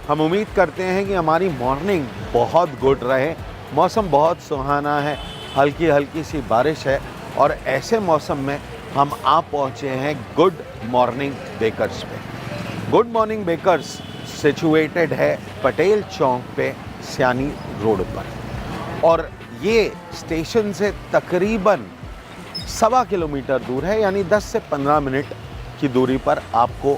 हम उम्मीद करते हैं कि हमारी मॉर्निंग बहुत गुड रहे। मौसम बहुत सुहाना है, हल्की हल्की सी बारिश है और ऐसे मौसम में हम आ पहुँचे हैं गुड मॉर्निंग बेकर्स पे। गुड मॉर्निंग बेकर्स सिचुएटेड है पटेल चौक पे सियानी रोड पर और ये स्टेशन से तकरीबन 1.25 किलोमीटर दूर है, यानी 10 से 15 मिनट की दूरी पर आपको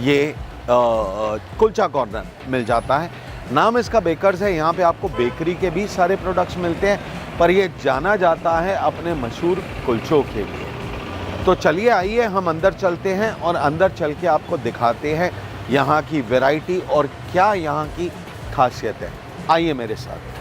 ये कुलचा कॉर्नर मिल जाता है। नाम इसका बेकर्स है। यहाँ पे आपको बेकरी के भी सारे प्रोडक्ट्स मिलते हैं, पर ये जाना जाता है अपने मशहूर कुलचों के लिए। तो चलिए आइए हम अंदर चलते हैं और अंदर चल के आपको दिखाते हैं यहाँ की वैरायटी और क्या यहाँ की खासियत है। आइए मेरे साथ।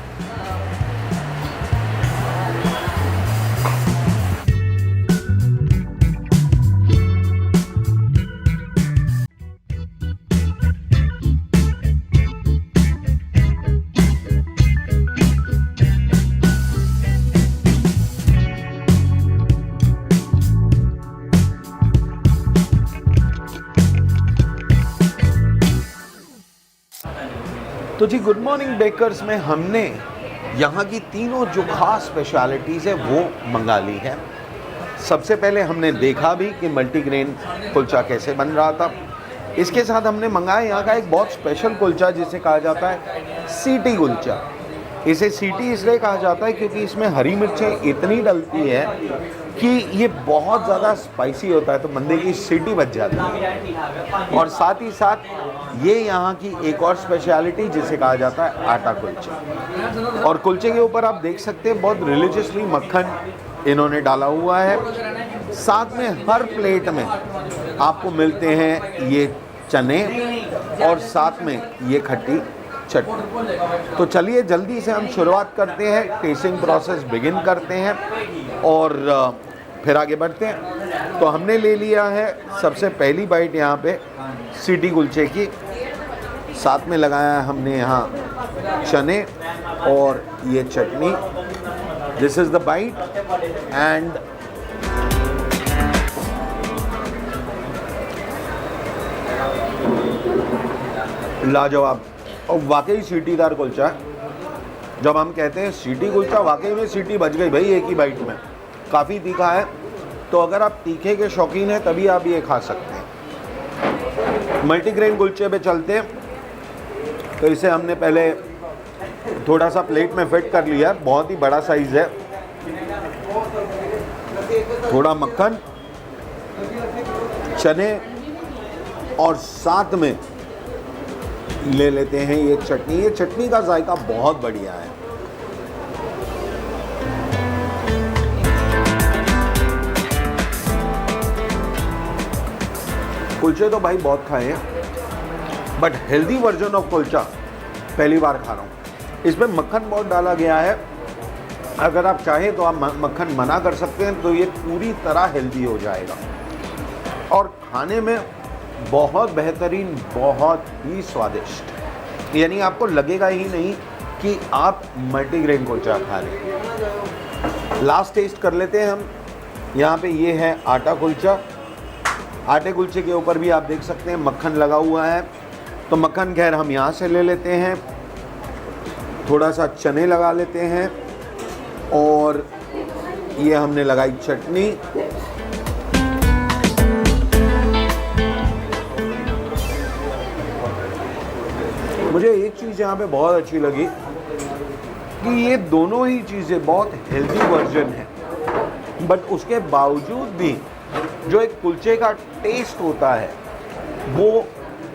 तो जी गुड मॉर्निंग बेकर्स में हमने यहाँ की तीनों जो खास स्पेशलिटीज़ है वो मंगा ली है। सबसे पहले हमने देखा भी कि मल्टीग्रेन कुलचा कैसे बन रहा था। इसके साथ हमने मंगाया यहाँ का एक बहुत स्पेशल कुलचा जिसे कहा जाता है सीटी कुलचा। इसे सीटी इसलिए कहा जाता है क्योंकि इसमें हरी मिर्चें इतनी डलती है कि ये बहुत ज़्यादा स्पाइसी होता है, तो बंदे की सीटी बच जाती है। और साथ ही साथ ये यहाँ की एक और स्पेशलिटी जिसे कहा जाता है आटा कुलचा। और कुलचे के ऊपर आप देख सकते हैं बहुत रिलीजियसली मक्खन इन्होंने डाला हुआ है। साथ में हर प्लेट में आपको मिलते हैं ये चने और साथ में ये खट्टी चटनी। तो चलिए जल्दी से हम शुरुआत करते हैं, टेस्टिंग प्रोसेस बिगिन करते हैं और फिर आगे बढ़ते हैं। तो हमने ले लिया है सबसे पहली बाइट यहाँ पे सीटी कुलचे की। साथ में लगाया है हमने यहाँ चने और ये चटनी। This is the bite and लाजवाब और वाकई सीटीदार कुलचा है। जब हम कहते हैं सीटी कुलचा, वाकई में सीटी बज गई भाई एक ही बाइट में। काफ़ी तीखा है, तो अगर आप तीखे के शौकीन हैं तभी आप ये खा सकते हैं। मल्टीग्रेन कुलचे पे चलते हैं। तो इसे हमने पहले थोड़ा सा प्लेट में फिट कर लिया, बहुत ही बड़ा साइज़ है। थोड़ा मक्खन, चने और साथ में ले लेते हैं ये चटनी। ये चटनी का जायका बहुत बढ़िया है। कुलचे तो भाई बहुत खाए हैं, but healthy version of kulcha पहली बार खा रहा हूँ। इसमें मक्खन बहुत डाला गया है। अगर आप चाहें तो आप मक्खन मना कर सकते हैं, तो ये पूरी तरह हेल्दी हो जाएगा और खाने में बहुत बेहतरीन, बहुत ही स्वादिष्ट। यानी आपको लगेगा ही नहीं कि आप मल्टीग्रेन कुलचा खा रहे हैं। लास्ट टेस्ट कर लेते हैं हम। यहाँ पे ये है आटा कुलचा। आटे कुलचे के ऊपर भी आप देख सकते हैं मक्खन लगा हुआ है। तो मक्खन खैर हम यहाँ से ले लेते हैं। थोड़ा सा चने लगा लेते हैं और ये हमने लगाई चटनी। मुझे एक चीज़ यहाँ पे बहुत अच्छी लगी कि ये दोनों ही चीज़ें बहुत हेल्दी वर्जन है, बट उसके बावजूद भी जो एक कुलचे का टेस्ट होता है वो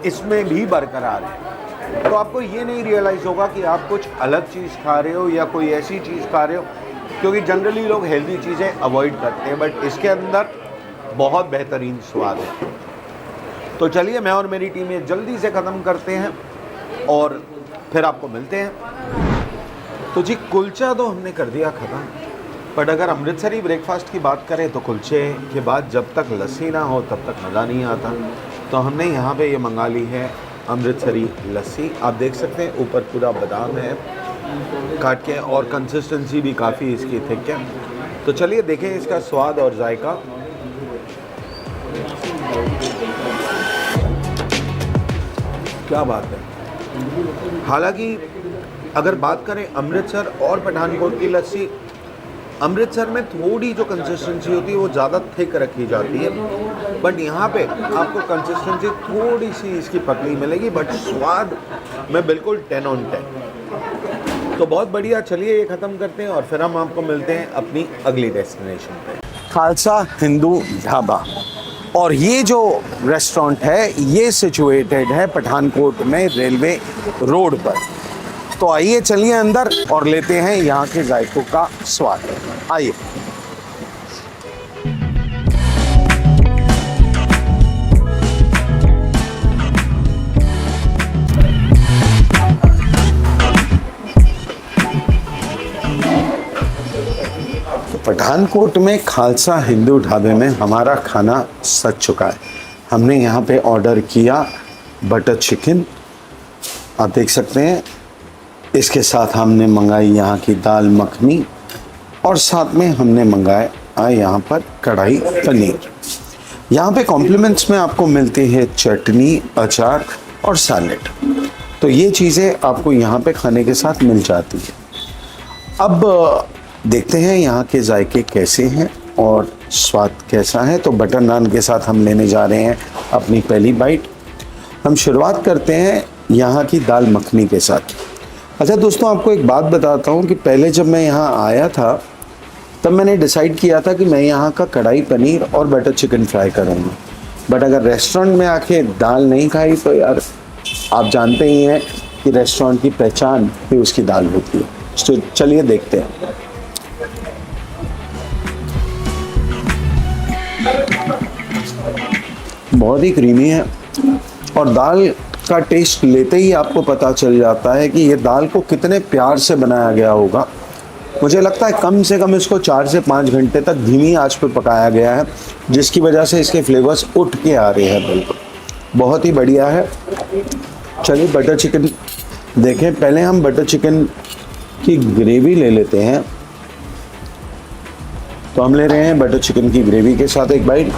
इसमें भी बरकरार है। तो आपको ये नहीं रियलाइज़ होगा कि आप कुछ अलग चीज़ खा रहे हो या कोई ऐसी चीज़ खा रहे हो, क्योंकि जनरली लोग हेल्दी चीज़ें अवॉइड करते हैं, बट इसके अंदर बहुत बेहतरीन स्वाद है। तो चलिए मैं और मेरी टीम ये जल्दी से ख़त्म करते हैं और फिर आपको मिलते हैं। तो जी कुलचा तो हमने कर दिया ख़त्म, बट अगर अमृतसरी ब्रेकफास्ट की बात करें तो कुलचे के बाद जब तक लस्सी ना हो तब तक मज़ा नहीं आता। तो हमने यहाँ पे ये मंगा ली है अमृतसरी लस्सी। आप देख सकते हैं ऊपर पूरा बादाम है काट के और कंसिस्टेंसी भी काफ़ी इसकी थिक है। तो चलिए देखें इसका स्वाद और जायका। क्या बात है, हालांकि अगर बात करें अमृतसर और पठानकोट की लस्सी, अमृतसर में थोड़ी जो कंसिस्टेंसी होती है वो ज़्यादा थिक रखी जाती है, बट यहाँ पे आपको कंसिस्टेंसी थोड़ी सी इसकी पतली मिलेगी, बट स्वाद में बिल्कुल 10 on 10। तो बहुत बढ़िया, चलिए ये ख़त्म करते हैं और फिर हम आपको मिलते हैं अपनी अगली डेस्टिनेशन पे। खालसा हिंदू ढाबा, और ये जो रेस्टोरेंट है ये सिचुएटेड है पठानकोट में रेलवे रोड पर। तो आइए चलिए अंदर और लेते हैं यहाँ के जायकों का स्वाद। आइए। तो पठानकोट में खालसा हिंदू ढाबे में हमारा खाना सज चुका है। हमने यहाँ पे ऑर्डर किया बटर चिकन, आप देख सकते हैं। इसके साथ हमने मंगाई यहाँ की दाल मखनी और साथ में हमने मंगाया यहाँ पर कढ़ाई पनीर। यहाँ पे कॉम्प्लीमेंट्स में आपको मिलती है चटनी, अचार और सैलेड। तो ये चीज़ें आपको यहाँ पे खाने के साथ मिल जाती है। अब देखते हैं यहाँ के जायके कैसे हैं और स्वाद कैसा है। तो बटर नान के साथ हम लेने जा रहे हैं अपनी पहली बाइट। हम शुरुआत करते हैं यहाँ की दाल मखनी के साथ। अच्छा दोस्तों, आपको एक बात बताता हूँ कि पहले जब मैं यहाँ आया था तब मैंने डिसाइड किया था कि मैं यहाँ का कढ़ाई पनीर और बटर चिकन फ्राई करूँगा, बट अगर रेस्टोरेंट में आके दाल नहीं खाई तो यार आप जानते ही हैं कि रेस्टोरेंट की पहचान भी उसकी दाल होती है। तो चलिए देखते हैं। बहुत ही क्रीमी है और दाल का टेस्ट लेते ही आपको पता चल जाता है कि ये दाल को कितने प्यार से बनाया गया होगा। मुझे लगता है कम से कम इसको 4 से 5 घंटे तक धीमी आंच पर पकाया गया है, जिसकी वजह से इसके फ्लेवर्स उठ के आ रहे हैं। बिल्कुल बहुत ही बढ़िया है। चलिए बटर चिकन देखें। पहले हम बटर चिकन की ग्रेवी ले लेते हैं। तो हम ले रहे हैं बटर चिकन की ग्रेवी के साथ एक बाइट।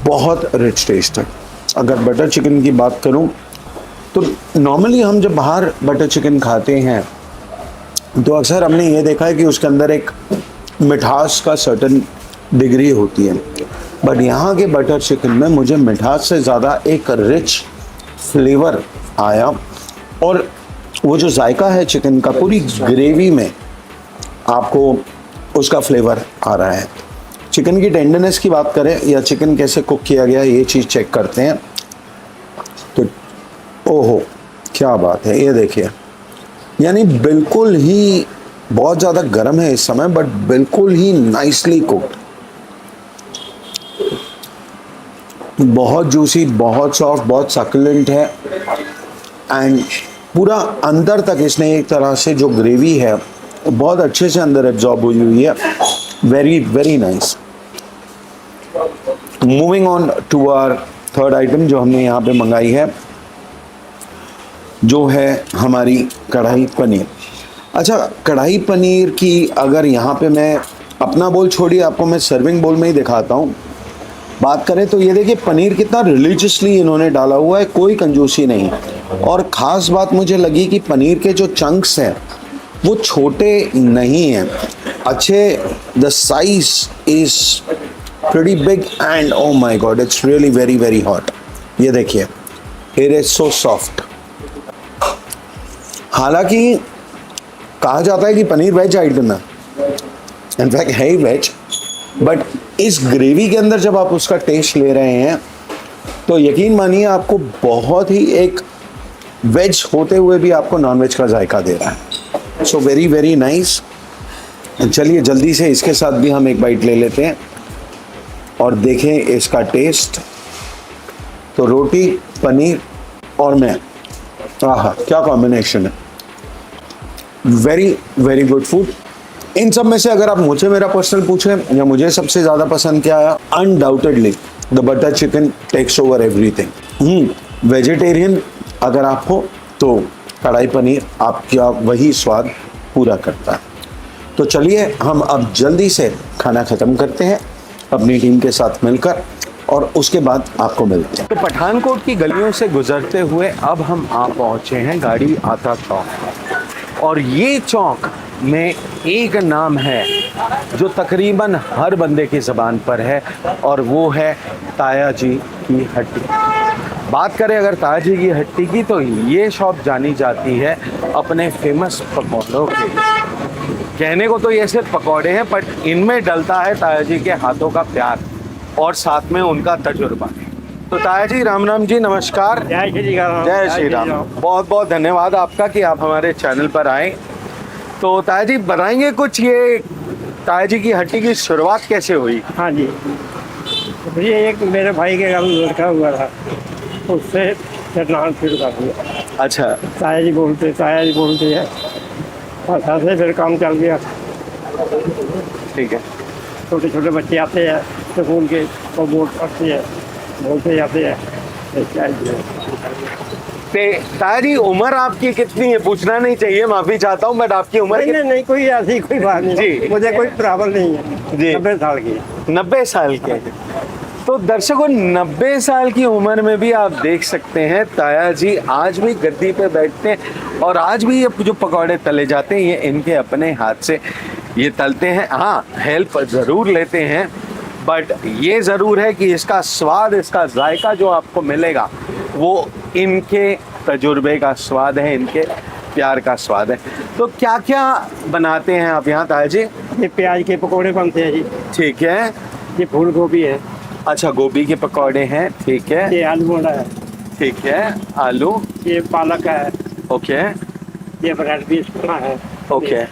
बहुत रिच टेस्ट है। अगर बटर चिकन की बात करूं तो नॉर्मली हम जब बाहर बटर चिकन खाते हैं तो अक्सर हमने ये देखा है कि उसके अंदर एक मिठास का सर्टेन डिग्री होती है, बट यहाँ के बटर चिकन में मुझे मिठास से ज़्यादा एक रिच फ्लेवर आया और वो जो जायका है चिकन का पूरी ग्रेवी में आपको उसका फ्लेवर आ रहा है। चिकन की टेंडरनेस की बात करें या चिकन कैसे कुक किया गया ये चीज़ चेक करते हैं। तो ओहो क्या बात है, ये देखिए, यानी बिल्कुल ही बहुत ज़्यादा गर्म है इस समय, बट बिल्कुल ही नाइसली कुक्ड, बहुत जूसी, बहुत सॉफ्ट, बहुत सक्युलेंट है। एंड पूरा अंदर तक इसने एक तरह से जो ग्रेवी है बहुत अच्छे से अंदर एब्जॉर्ब हुई हुई है। Very very nice. Moving on to our third item जो हमने यहाँ पे मंगाई है, जो है हमारी कढ़ाई पनीर। अच्छा, कढ़ाई पनीर की अगर यहाँ पे मैं अपना बोल छोड़िए, आपको मैं सर्विंग बोल में ही दिखाता हूँ। बात करें तो ये देखिए पनीर कितना रिलीजियसली इन्होंने डाला हुआ है, कोई कंजूसी नहीं। और ख़ास बात मुझे लगी कि पनीर के जो चंक्स हैं वो छोटे नहीं हैं, अच्छे, the size is pretty big and oh my God it's really very very hot. ये देखिए, इट इज सो सॉफ्ट। हालांकि कहा जाता है कि पनीर वेज आइटम है, इनफैक्ट है ही वेज, बट इस ग्रेवी के अंदर जब आप उसका टेस्ट ले रहे हैं तो यकीन मानिए आपको बहुत ही एक वेज होते हुए भी आपको नॉन वेज का जायका दे रहा है। So very very nice. चलिए जल्दी से इसके साथ भी हम एक बाइट ले लेते हैं और देखें इसका टेस्ट। तो रोटी, पनीर और मैं, आहा क्या कॉम्बिनेशन है। Very very good food. इन सब में से अगर आप मुझे मेरा पर्सनल पूछें या मुझे सबसे ज़्यादा पसंद क्या आया, undoubtedly the butter chicken takes over everything. Vegetarian अगर आप हो तो कढ़ाई पनीर आपका वही स्वाद पूरा करता है। तो चलिए हम अब जल्दी से खाना ख़त्म करते हैं अपनी टीम के साथ मिलकर, और उसके बाद आपको मिलते हैं। तो पठानकोट की गलियों से गुजरते हुए अब हम आ पहुँचे हैं गाड़ी आता चौक, और ये चौक में एक नाम है जो तकरीबन हर बंदे की ज़बान पर है, और वो है ताया जी की हट्टी। बात करें अगर ताया जी की हट्टी की, तो ये शॉप जानी जाती है अपने फेमस पकौड़ों के। कहने को तो ये सिर्फ पकौड़े हैं, बट इनमें डलता है ताया जी के हाथों का प्यार और साथ में उनका तजुर्बा। तो ताया जी, राम राम जी, नमस्कार। जय श्री राम। जय श्री राम। बहुत बहुत धन्यवाद आपका कि आप हमारे चैनल पर आए। तो ताया जी बताएंगे कुछ, ये ताया जी की हट्टी की शुरुआत कैसे हुई? हाँ जी, ये एक मेरे भाई के घर लड़का हुआ था, उससे नाम शुरू कर दिया। अच्छा, ताया जी बोलते हैं, और ऐसे फिर काम चल गया। ठीक है। छोटे छोटे बच्चे आते हैं स्कूल के, वो बोर्ड पढ़ते हैं, बोलते जाते हैं। ताया जी उम्र आपकी कितनी है? पूछना नहीं चाहिए, माफी चाहता हूँ, बट आपकी उम्र नहीं, कोई ऐसी कोई बात नहीं जी। मुझे कोई प्रॉब्लम नहीं है जी। 90 साल की। 90 साल के। तो दर्शकों, 90 साल की उम्र में भी आप देख सकते हैं ताया जी आज भी गद्दी पे बैठते हैं, और आज भी ये जो पकौड़े तले जाते हैं ये इनके अपने हाथ से ये तलते हैं। हाँ, हेल्प ज़रूर लेते हैं, बट ये ज़रूर है कि इसका स्वाद, इसका जायका जो आपको मिलेगा वो इनके तजुर्बे का स्वाद है, इनके प्यार का स्वाद है। तो क्या क्या बनाते हैं आप यहाँ ताया जी? ये प्याज के पकौड़े बनते हैं जी। ठीक है। ये फूल गोभी है। अच्छा, गोभी के पकौड़े हैं, ठीक है। ये आलू बोंडा है। ठीक है, आलू। ये पालक है। ओके। ये ब्रेड पीस है। ओके।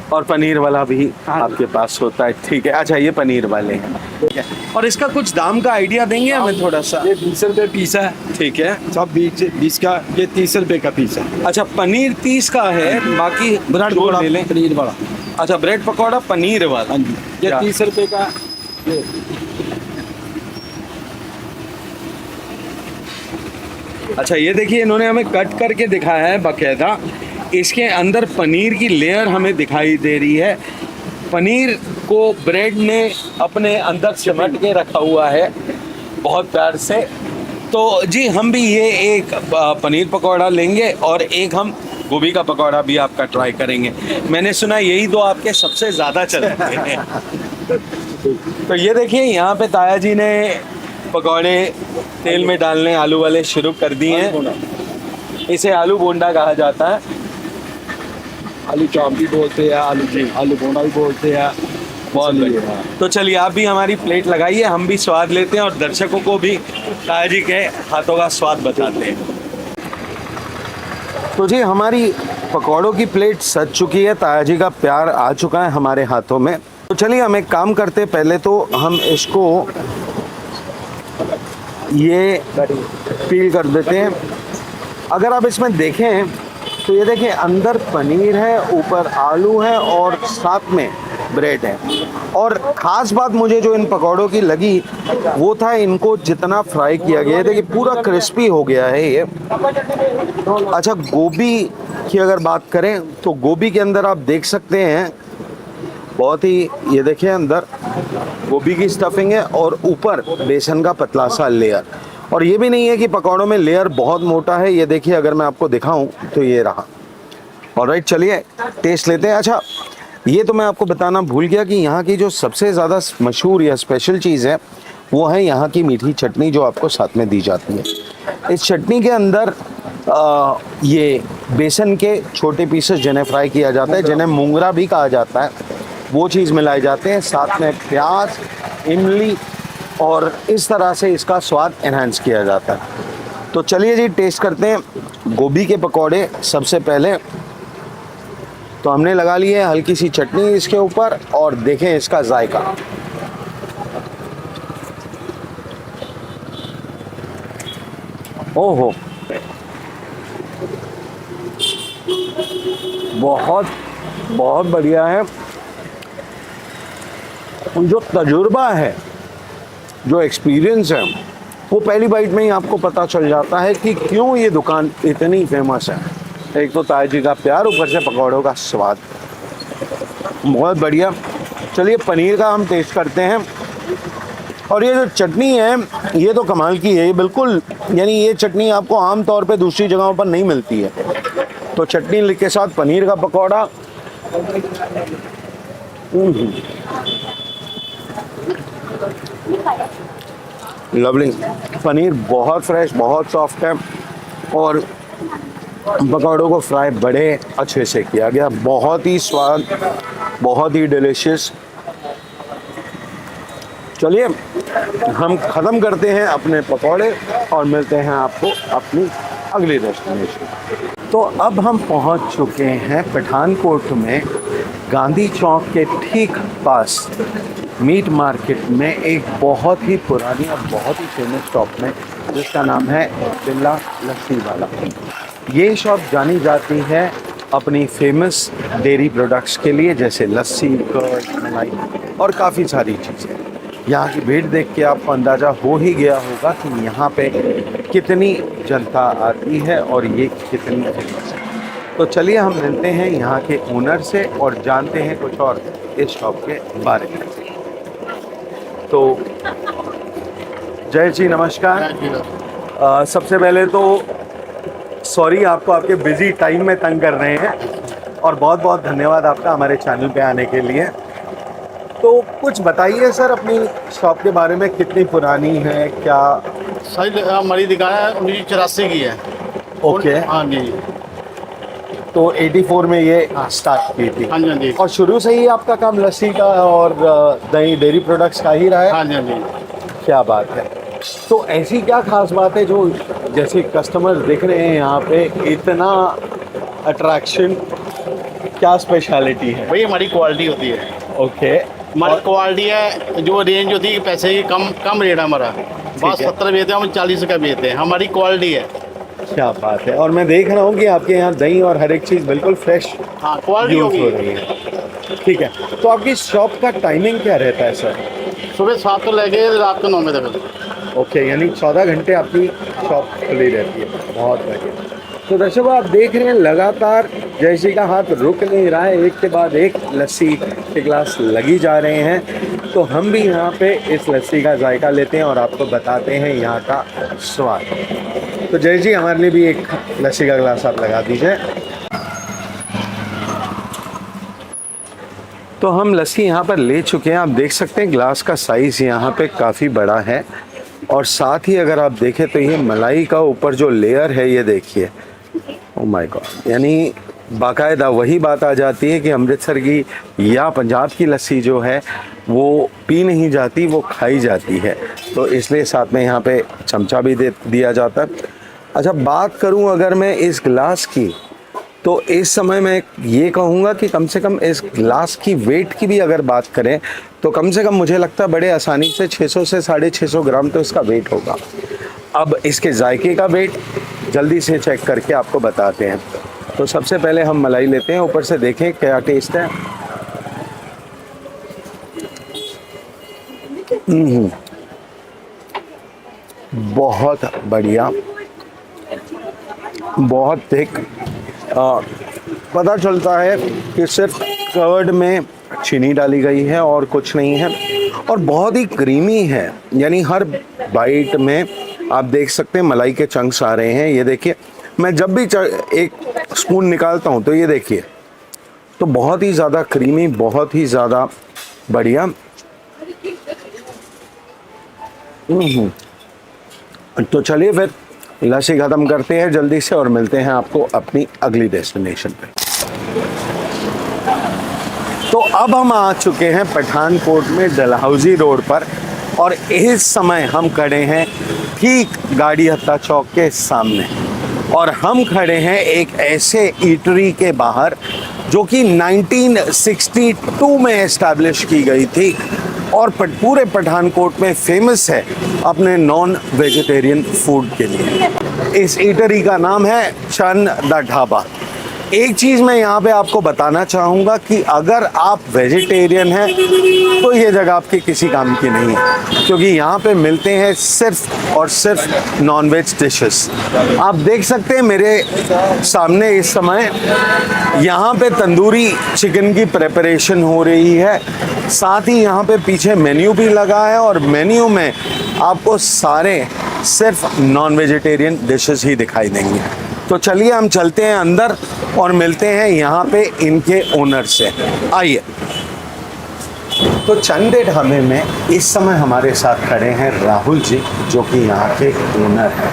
और पनीर वाला भी आपके पास होता है, ठीक है। अच्छा, ये पनीर वाले हैं, ठीक है। और इसका कुछ दाम का आइडिया देंगे हमें थोड़ा सा? ये 20 रुपये पीस है। ठीक है। सब 20 का, ये 30 रुपये का पीस है। अच्छा, पनीर 30 का है, बाकी ब्रेड जो पकौड़ा ले लें। पनीर वाला। अच्छा, ब्रेड पकौड़ा पनीर वाला। हाँ जी, ये क्या? 30 रुपये का। ये अच्छा, ये देखिए इन्होंने हमें कट करके दिखाया है बाकायदा। इसके अंदर पनीर की लेयर हमें दिखाई दे रही है। पनीर को ब्रेड ने अपने अंदर सिमट के रखा हुआ है बहुत प्यार से। तो जी हम भी ये एक पनीर पकौड़ा लेंगे, और एक हम गोभी का पकौड़ा भी आपका ट्राई करेंगे। मैंने सुना यही दो आपके सबसे ज़्यादा चलते हैं। तो ये देखिए यहाँ पे ताया जी ने पकौड़े तेल में डालने आलू वाले शुरू कर दिए हैं। इसे आलू बोंडा कहा जाता है। आलू चाप भी बोलते हैं, आलू बोंडा भी बोलते हैं। बहुत बढ़िया। तो चलिए आप भी हमारी प्लेट लगाइए, हम भी स्वाद लेते हैं और दर्शकों को भी ताया जी के हाथों का स्वाद बताते हैं। तो जी हमारी पकौड़ों की प्लेट सज चुकी है, ताया जी का प्यार आ चुका है हमारे हाथों में। तो चलिए हम एक काम करते, पहले तो हम इसको ये पील कर देते हैं। अगर आप इसमें देखें तो ये देखिए अंदर पनीर है, ऊपर आलू है और साथ में ब्रेड है। और ख़ास बात मुझे जो इन पकौड़ों की लगी वो था इनको जितना फ्राई किया गया है, देखिए पूरा क्रिस्पी हो गया है ये। अच्छा, गोभी की अगर बात करें तो गोभी के अंदर आप देख सकते हैं बहुत ही, ये देखिए अंदर गोभी की स्टफिंग है और ऊपर बेसन का पतला सा लेयर। और ये भी नहीं है कि पकौड़ों में लेयर बहुत मोटा है, ये देखिए अगर मैं आपको दिखाऊं तो ये रहा। ऑलराइट, चलिए टेस्ट लेते हैं। अच्छा, ये तो मैं आपको बताना भूल गया कि यहाँ की जो सबसे ज़्यादा मशहूर या स्पेशल चीज़ है वो है यहाँ की मीठी चटनी जो आपको साथ में दी जाती है। इस चटनी के अंदर ये बेसन के छोटे पीसेस जिन्हें फ्राई किया जाता है, जिन्हें मुंगरा भी कहा जाता है, वो चीज़ मिलाए जाते हैं, साथ में प्याज, इमली, और इस तरह से इसका स्वाद एनहांस किया जाता है। तो चलिए जी टेस्ट करते हैं गोभी के पकौड़े। सबसे पहले तो हमने लगा ली है हल्की सी चटनी इसके ऊपर, और देखें इसका जायका। ओहो, बहुत बहुत बढ़िया है। जो तजुर्बा है, जो एक्सपीरियंस है, वो पहली बाइट में ही आपको पता चल जाता है कि क्यों ये दुकान इतनी फेमस है। एक तो ताया जी का प्यार, ऊपर से पकौड़ों का स्वाद, बहुत बढ़िया। चलिए पनीर का हम टेस्ट करते हैं। और ये जो चटनी है ये तो कमाल की है, ये बिल्कुल, यानी ये चटनी आपको आम तौर पे दूसरी जगहों पर नहीं मिलती है। तो चटनी के साथ पनीर का पकौड़ा, लवली। पनीर बहुत फ्रेश, बहुत सॉफ्ट है और पकौड़ों को फ्राई बड़े अच्छे से किया गया, बहुत ही स्वाद, बहुत ही डिलीशियस। चलिए हम ख़त्म करते हैं अपने पकौड़े और मिलते हैं आपको अपनी अगली डेस्टिनेशन। तो अब हम पहुंच चुके हैं पठानकोट में, गांधी चौक के ठीक पास मीट मार्केट में एक बहुत ही पुरानी और बहुत ही फेमस शॉप में, जिसका नाम है बिल्ला लस्सी वाला। ये शॉप जानी जाती है अपनी फेमस डेयरी प्रोडक्ट्स के लिए, जैसे लस्सी, कर्ड, मलाई और काफ़ी सारी चीज़ें। यहाँ की भीड़ देख के आपको अंदाज़ा हो ही गया होगा कि यहाँ पे कितनी जनता आती है और ये कितनी फेमस है। तो चलिए हम मिलते हैं यहाँ के ओनर से और जानते हैं कुछ और इस शॉप के बारे में। तो जय जी, नमस्कार। सबसे पहले तो सॉरी आपको आपके बिजी टाइम में तंग कर रहे हैं और बहुत बहुत धन्यवाद आपका हमारे चैनल पे आने के लिए। तो कुछ बताइए सर अपनी शॉप के बारे में, कितनी पुरानी है, क्या? सही हमारी दुकान है 1984 की है। ओके। हाँ जी। तो 84 में ये स्टार्ट की थी। हाँ जी, हाँ जी। और शुरू से ही आपका काम लस्सी का और दही डेयरी प्रोडक्ट्स का ही रहा है? हाँ जी, हाँ जी। क्या बात है। तो ऐसी क्या खास बात है जो जैसे कस्टमर दिख रहे हैं यहाँ पे, इतना अट्रैक्शन, क्या स्पेशलिटी है? भाई हमारी क्वालिटी होती है। ओके। हमारी क्वालिटी है, जो रेंज होती है पैसे की कम रेट है हमारा। बस 70 बेचते हैं, हम 40 का बेचते हैं, हमारी क्वालिटी है। क्या बात है। और मैं देख रहा हूँ कि आपके यहाँ दही और हर एक चीज़ बिल्कुल फ्रेश हाँ, क्वालिटी यूज हो होगी। रही है। ठीक है। तो आपकी शॉप का टाइमिंग क्या रहता है सर? सुबह 7 से लेके रात को 9 बजे तक। ओके, यानी 14 घंटे आपकी शॉप खुली रहती है। बहुत बढ़िया। तो दर्शकों आप देख रहे हैं लगातार जयश्री का हाथ रुक नहीं रहा है, एक के बाद एक लस्सी के गिलास लगी जा रहे हैं। तो हम भी यहाँ पे इस लस्सी का जायका लेते हैं और आपको बताते हैं यहाँ का स्वाद। तो जय जी, हमारे लिए भी एक लस्सी का गिलास आप लगा दीजिए। तो हम लस्सी यहाँ पर ले चुके हैं। आप देख सकते हैं गिलास का साइज़ यहाँ पे काफ़ी बड़ा है और साथ ही अगर आप देखें तो ये मलाई का ऊपर जो लेयर है ये देखिए, ओ माय गॉड, यानी बाकायदा वही बात आ जाती है कि अमृतसर की या पंजाब की लस्सी जो है वो पी नहीं जाती, वो खाई जाती है। तो इसलिए साथ में यहाँ पे चमचा भी दे दिया जाता है। अच्छा, बात करूँ अगर मैं इस गिलास की, तो इस समय मैं ये कहूँगा कि कम से कम इस गिलास की वेट की भी अगर बात करें तो कम से कम मुझे लगता है बड़े आसानी से 600 से 650 ग्राम तो इसका वेट होगा। अब इसके जायके का वेट जल्दी से चेक करके आपको बताते हैं। तो सबसे पहले हम मलाई लेते हैं, ऊपर से देखें क्या टेस्ट है। बहुत बढ़िया, बहुत थिक। पता चलता है कि सिर्फ कर्ड में चीनी डाली गई है और कुछ नहीं है, और बहुत ही क्रीमी है। यानी हर बाइट में आप देख सकते हैं मलाई के चंक्स आ रहे हैं। ये देखिए, मैं जब भी एक स्पून निकालता हूँ तो ये देखिए, तो बहुत ही ज़्यादा क्रीमी, बहुत ही ज़्यादा बढ़िया। तो चलिए फिर लस्सी ख़त्म करते हैं जल्दी से और मिलते हैं आपको अपनी अगली डेस्टिनेशन पे। तो अब हम आ चुके हैं पठानकोट में डलहौजी रोड पर और इस समय हम खड़े हैं ठीक गाड़ी हत्ता चौक के सामने, और हम खड़े हैं एक ऐसे ईटरी के बाहर जो कि 1962 में एस्टैब्लिश की गई थी और पूरे पठानकोट में फेमस है अपने नॉन वेजिटेरियन फूड के लिए। इस ईटरी का नाम है चन द ढाबा। एक चीज़ मैं यहाँ पे आपको बताना चाहूँगा कि अगर आप वेजिटेरियन हैं तो ये जगह आपके किसी काम की नहीं है, क्योंकि यहाँ पे मिलते हैं सिर्फ और सिर्फ नॉनवेज डिशेस। आप देख सकते हैं मेरे सामने इस समय यहाँ पे तंदूरी चिकन की प्रिपरेशन हो रही है, साथ ही यहाँ पे पीछे मेन्यू भी लगा है और मेन्यू में आपको सारे सिर्फ नॉन वेजिटेरियन डिशेस ही दिखाई देंगे। तो चलिए हम चलते हैं अंदर और मिलते हैं यहाँ पे इनके ओनर से। आइए। तो चंदे ढाबे में इस समय हमारे साथ खड़े हैं राहुल जी, जो कि यहाँ के ओनर हैं।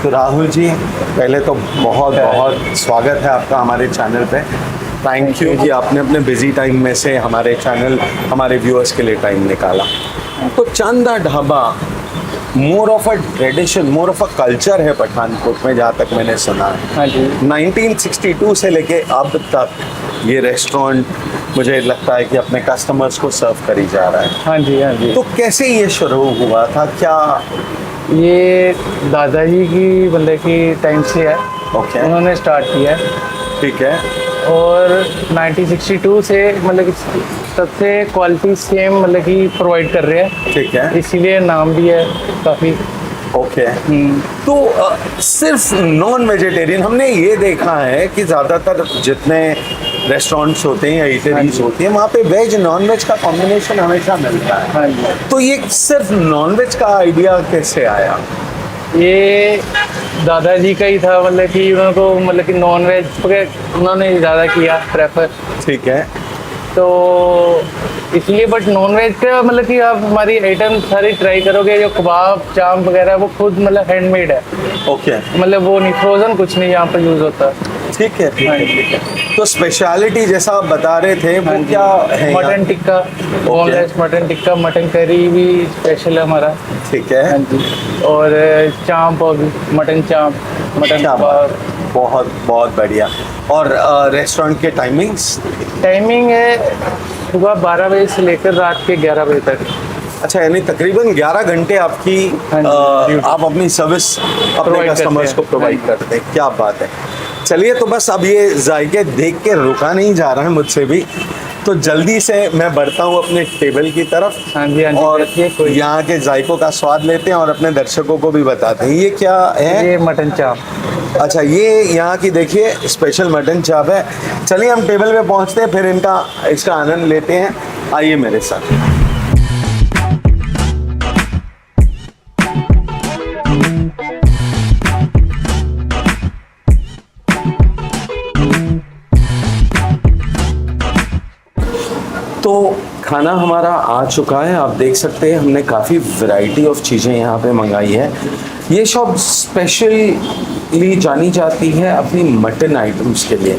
तो राहुल जी, पहले तो बहुत बहुत स्वागत है आपका हमारे चैनल पे। थैंक यू कि आपने अपने बिजी टाइम में से हमारे चैनल, हमारे व्यूअर्स के लिए टाइम निकाला। तो चंदा ढाबा मोर of a tradition, more of a culture है पठानकोट में, जहाँ तक मैंने सुना है। हाँ जी। 1962 से लेके अब तक ये रेस्टोरेंट मुझे लगता है कि अपने कस्टमर्स को सर्व करी जा रहा है। हाँ जी। हाँ जी। तो कैसे ये शुरू हुआ था, क्या? ये दादाजी की मतलब की टाइम से है। ओके, उन्होंने स्टार्ट किया है ठीक है। और 1962 से मतलब कि सबसे क्वालिटी सेम मतलब कि प्रोवाइड कर रहे हैं, ठीक है, इसीलिए नाम भी है काफ़ी। ओके। तो सिर्फ नॉन वेजिटेरियन, हमने ये देखा है कि ज़्यादातर जितने रेस्टोरेंट्स होते हैं या ईटरीज होती हैं, वहाँ पे वेज नॉन वेज का कॉम्बिनेशन हमेशा मिलता है। हाँ जी। तो ये सिर्फ नॉन वेज का आइडिया कैसे आया? ये दादाजी का ही था, मतलब कि उनको मतलब कि नॉन वेज उन्होंने ज़्यादा किया प्रेफर, ठीक है। तो इसलिए। बट नॉन वेज का मतलब कि आप हमारी आइटम सारी ट्राई करोगे, जो कबाब चाप वगैरह वो खुद मतलब हैंडमेड है। ओके, मतलब वो नहीं, फ्रोजन कुछ नहीं यहाँ पर यूज़ होता। ठीक है, ठीक है, ठीक है। तो स्पेशलिटी जैसा आप बता रहे थे वो क्या है? Mutton tikka, boneless mutton tikka, mutton curry भी स्पेशल है हमारा। ठीक है। हाँ जी। और चाँप, मटन चाँप, मटन क्या कबाब। बात, बहुत बहुत बढ़िया। और रेस्टोरेंट के टाइमिंग्स? टाइमिंग है सुबह 12 बजे से लेकर रात के 11 बजे तक। अच्छा, यानी तकरीबन 11 घंटे आपकी हाँ जी, आप अपनी सर्विस अपने Provide कस्टमर्स को करते हैं। प्रोवाइड हाँ जी। करते हैं। क्या बात है। चलिए, तो बस अब ये जायके देख के रुका नहीं जा रहा है मुझसे भी, तो जल्दी से मैं बढ़ता हूँ अपने टेबल की तरफ। हाँ जी, हाँ जी, और देखिए कोई- यहाँ के जायकों का स्वाद लेते हैं और अपने दर्शकों को भी बताते हैं। ये क्या है? ये मटन चाप। अच्छा, ये यहाँ की देखिए स्पेशल मटन चाप है। चलिए हम टेबल पे पहुँचते हैं, फिर इसका आनंद लेते हैं। आइए मेरे साथ। तो खाना हमारा आ चुका है, आप देख सकते हैं हमने काफ़ी वैरायटी ऑफ चीज़ें यहाँ पे मंगाई है। ये शॉप स्पेशली जानी जाती है अपनी मटन आइटम्स के लिए।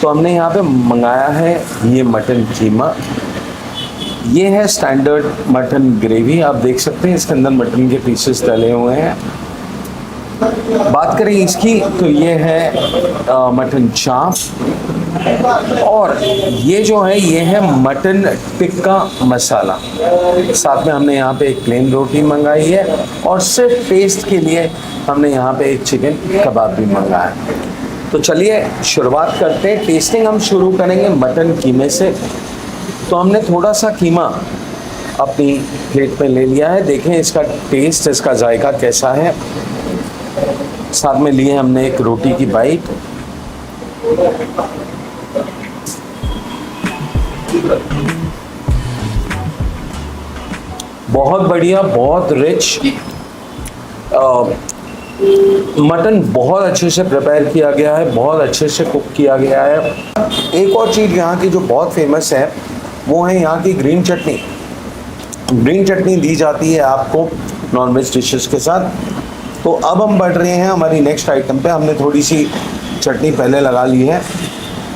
तो हमने यहाँ पे मंगाया है ये मटन कीमा, ये है स्टैंडर्ड मटन ग्रेवी, आप देख सकते हैं इसके अंदर मटन के पीसेस डले हुए हैं। बात करें इसकी तो ये है मटन चाप, और ये जो है ये है मटन टिक्का मसाला। साथ में हमने यहाँ पे एक प्लेन रोटी मंगाई है और सिर्फ टेस्ट के लिए हमने यहाँ पे एक चिकन कबाब भी मंगाया है। तो चलिए शुरुआत करते हैं। टेस्टिंग हम शुरू करेंगे मटन कीमे से। तो हमने थोड़ा सा कीमा अपनी प्लेट में ले लिया है, देखें इसका टेस्ट, इसका जायका कैसा है। साथ में लिए हमने एक रोटी की बाइट, बहुत बढ़िया, बहुत रिच मटन, बहुत अच्छे से प्रिपेयर किया गया है, बहुत अच्छे से कुक किया गया है। एक और चीज़ यहाँ की जो बहुत फेमस है वो है यहाँ की ग्रीन चटनी। ग्रीन चटनी दी जाती है आपको नॉनवेज डिशेस के साथ। तो अब हम बढ़ रहे हैं हमारी नेक्स्ट आइटम पे। हमने थोड़ी सी चटनी पहले लगा ली है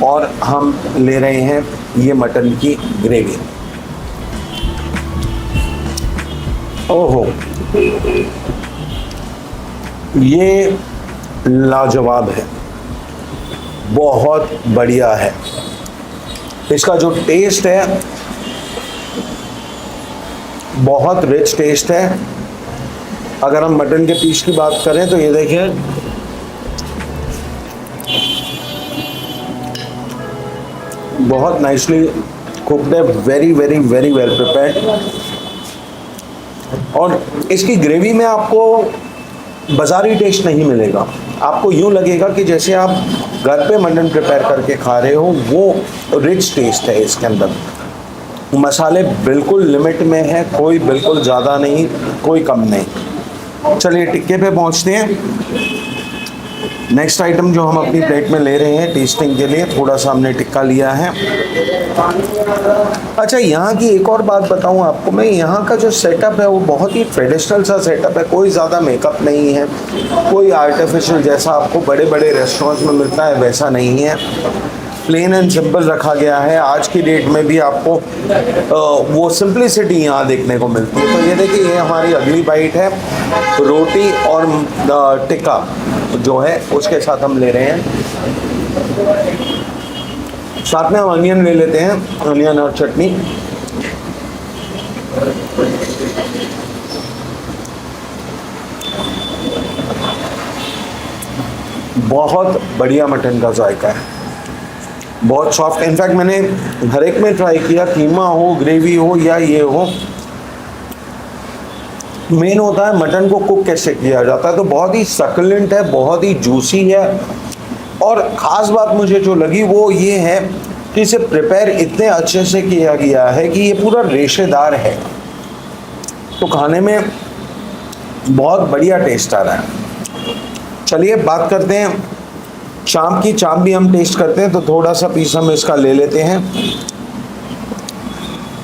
और हम ले रहे हैं ये मटन की ग्रेवी। ओहो, ये लाजवाब है, बहुत बढ़िया है। इसका जो टेस्ट है बहुत रिच टेस्ट है। अगर हम मटन के पीस की बात करें तो ये देखिए, बहुत नाइसली कुक्ड है, very very very well prepared. और इसकी ग्रेवी में आपको बाज़ारी टेस्ट नहीं मिलेगा, आपको यूँ लगेगा कि जैसे आप घर पे मटन प्रिपेयर करके खा रहे हो, वो रिच टेस्ट है इसके अंदर। मसाले बिल्कुल लिमिट में है, कोई बिल्कुल ज़्यादा नहीं, कोई कम नहीं। चलिए टिक्के पे पहुंचते हैं। नेक्स्ट आइटम जो हम अपनी प्लेट में ले रहे हैं टेस्टिंग के लिए, थोड़ा सा हमने टिक्का लिया है। अच्छा, यहाँ की एक और बात बताऊँ आपको मैं, यहाँ का जो सेटअप है वो बहुत ही ट्रेडिशनल सा सेटअप है, कोई ज़्यादा मेकअप नहीं है, कोई आर्टिफिशियल जैसा आपको बड़े बड़े रेस्टोरेंट्स में मिलता है वैसा नहीं है, प्लेन एंड सिंपल रखा गया है। आज की डेट में भी आपको वो सिंप्लिसिटी यहाँ देखने को मिलती है। तो ये देखिए, ये हमारी अगली बाइट है, रोटी और टिक्का जो है उसके साथ हम ले रहे हैं। साथ में हम अनियन ले लेते हैं, अनियन और चटनी। बहुत बढ़िया मटन का जायका है, बहुत सॉफ्ट। इनफैक्ट मैंने हर एक में ट्राई किया, कीमा हो, ग्रेवी हो या ये हो, मेन होता है मटन को कुक कैसे किया जाता है। तो बहुत ही सकलेंट है, बहुत ही जूसी है। और ख़ास बात मुझे जो लगी वो ये है कि इसे प्रिपेयर इतने अच्छे से किया गया है कि ये पूरा रेशेदार है, तो खाने में बहुत बढ़िया टेस्ट आ रहा है। चलिए बात करते हैं चाँप की। चाँप भी हम टेस्ट करते हैं, तो थोड़ा सा पीस हम इसका ले लेते हैं।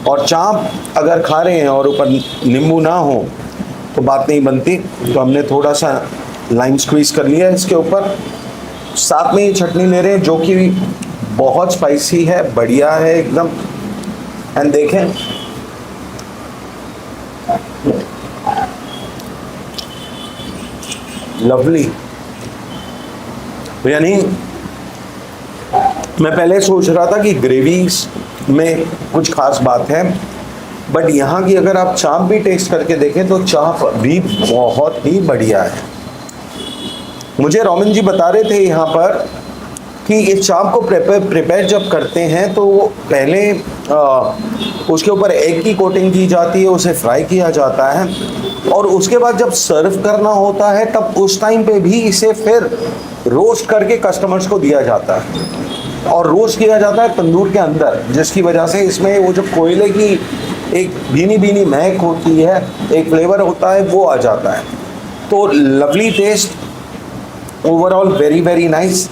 और चाँप अगर खा रहे हैं और ऊपर नींबू ना हो तो बात नहीं बनती, तो हमने थोड़ा सा लाइम स्क्वीज़ कर लिया है इसके ऊपर। साथ में ही चटनी ले रहे हैं जो कि बहुत स्पाइसी है, बढ़िया है एकदम। एंड देखें, लवली। यानी मैं पहले सोच रहा था कि ग्रेवीज में कुछ खास बात है, बट यहाँ की अगर आप चाप भी टेस्ट करके देखें तो चाप भी बहुत ही बढ़िया है। मुझे रोमिन जी बता रहे थे यहाँ पर कि इस चाप को प्रिपेयर जब करते हैं तो पहले उसके ऊपर एग की कोटिंग की जाती है, उसे फ्राई किया जाता है, और उसके बाद जब सर्व करना होता है तब उस टाइम पे भी इसे फिर रोस्ट करके कस्टमर्स को दिया जाता है, और रोस्ट किया जाता है तंदूर के अंदर, जिसकी वजह से इसमें वो जो कोयले की एक भीनी भीनी महक होती है, एक फ्लेवर होता है, वो आ जाता है। तो lovely taste, overall very very nice.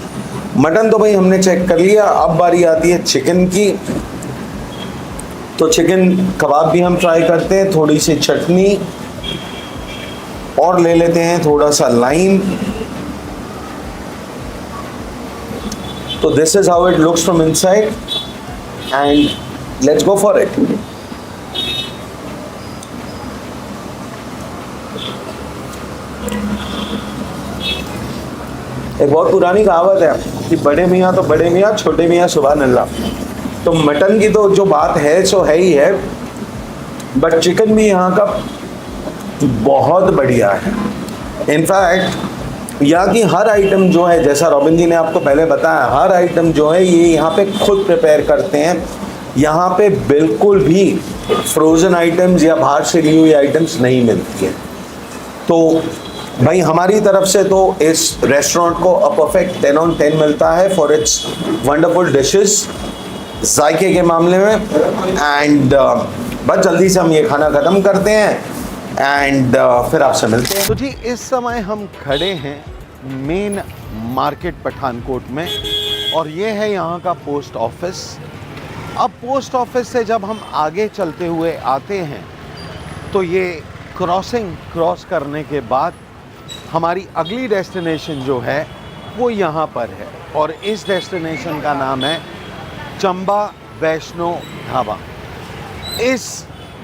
Mutton तो भाई हमने चेक कर लिया, अब बारी आती है चिकन की। तो चिकन कबाब भी हम ट्राई करते हैं, थोड़ी सी चटनी और ले लेते हैं थोड़ा सा लाइम। तो this is how it looks from inside and let's go for it. एक बहुत पुरानी कहावत है कि बड़े मियाँ तो बड़े मियाँ, छोटे मियाँ सुभान अल्लाह। तो मटन की तो जो बात है सो है ही है, बट चिकन भी यहाँ का बहुत बढ़िया है। इनफैक्ट यहाँ की हर आइटम जो है, जैसा रॉबिन जी ने आपको पहले बताया, हर आइटम जो है ये यहाँ पे खुद प्रिपेयर करते हैं। यहाँ पे बिल्कुल भी फ्रोज़न आइटम्स या बाहर से ली हुई आइटम्स नहीं मिलती है। तो भाई हमारी तरफ से तो इस रेस्टोरेंट को अ परफेक्ट 10 on 10 मिलता है फॉर इट्स वंडरफुल डिशेस, जायके के मामले में। एंड बस जल्दी से हम ये खाना ख़त्म करते हैं एंड फिर आपसे मिलते हैं। तो जी इस समय हम खड़े हैं मेन मार्केट पठानकोट में, और ये है यहाँ का पोस्ट ऑफिस। अब पोस्ट ऑफिस से जब हम आगे चलते हुए आते हैं तो ये क्रॉस करने के बाद हमारी अगली डेस्टिनेशन जो है वो यहाँ पर है, और इस डेस्टिनेशन का नाम है चंबा वैष्णो ढाबा। इस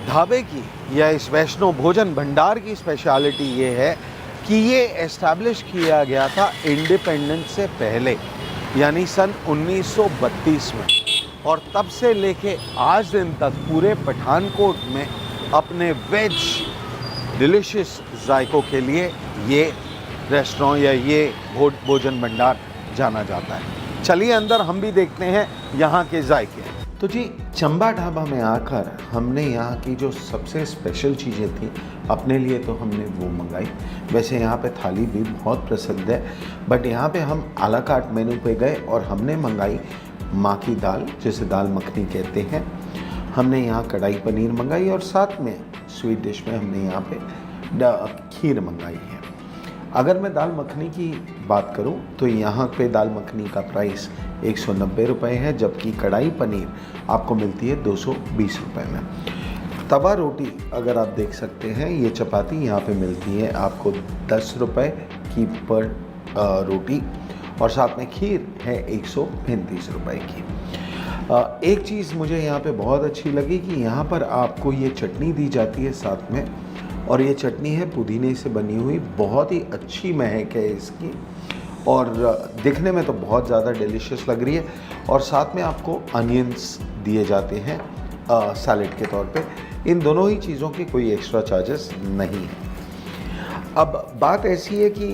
ढाबे की या इस वैष्णो भोजन भंडार की स्पेशलिटी ये है कि ये एस्टैब्लिश किया गया था इंडिपेंडेंस से पहले, यानी सन 1932 में, और तब से लेके आज दिन तक पूरे पठानकोट में अपने वेज डिलीशियस जायकों के लिए ये रेस्टोरेंट या ये भोजन भंडार जाना जाता है। चलिए अंदर हम भी देखते हैं यहाँ के जायके। तो जी चंबा ढाबा में आकर हमने यहाँ की जो सबसे स्पेशल चीज़ें थी अपने लिए तो हमने वो मंगाई। वैसे यहाँ पे थाली भी बहुत प्रसिद्ध है, बट यहाँ पे हम आला कार्ट मेनू पे गए और हमने मंगाई माँ की दाल, जिसे दाल मखनी कहते हैं। हमने यहाँ कढ़ाई पनीर मंगाई और साथ में स्वीट डिश में हमने यहाँ पे खीर मंगाई है। अगर मैं दाल मखनी की बात करूं तो यहाँ पे दाल मखनी का प्राइस 190 रुपये है, जबकि कढ़ाई पनीर आपको मिलती है 220 रुपये में। तवा रोटी अगर आप देख सकते हैं, ये चपाती यहाँ पे मिलती है आपको 10 रुपये की पर रोटी, और साथ में खीर है 135 रुपये की। एक चीज़ मुझे यहाँ पे बहुत अच्छी लगी कि यहाँ पर आपको ये चटनी दी जाती है साथ में, और ये चटनी है पुदीने से बनी हुई, बहुत ही अच्छी महक है इसकी और दिखने में तो बहुत ज़्यादा डिलीशियस लग रही है। और साथ में आपको अनियंस दिए जाते हैं सैलेड के तौर पे। इन दोनों ही चीज़ों के कोई एक्स्ट्रा चार्जेस नहीं है। अब बात ऐसी है कि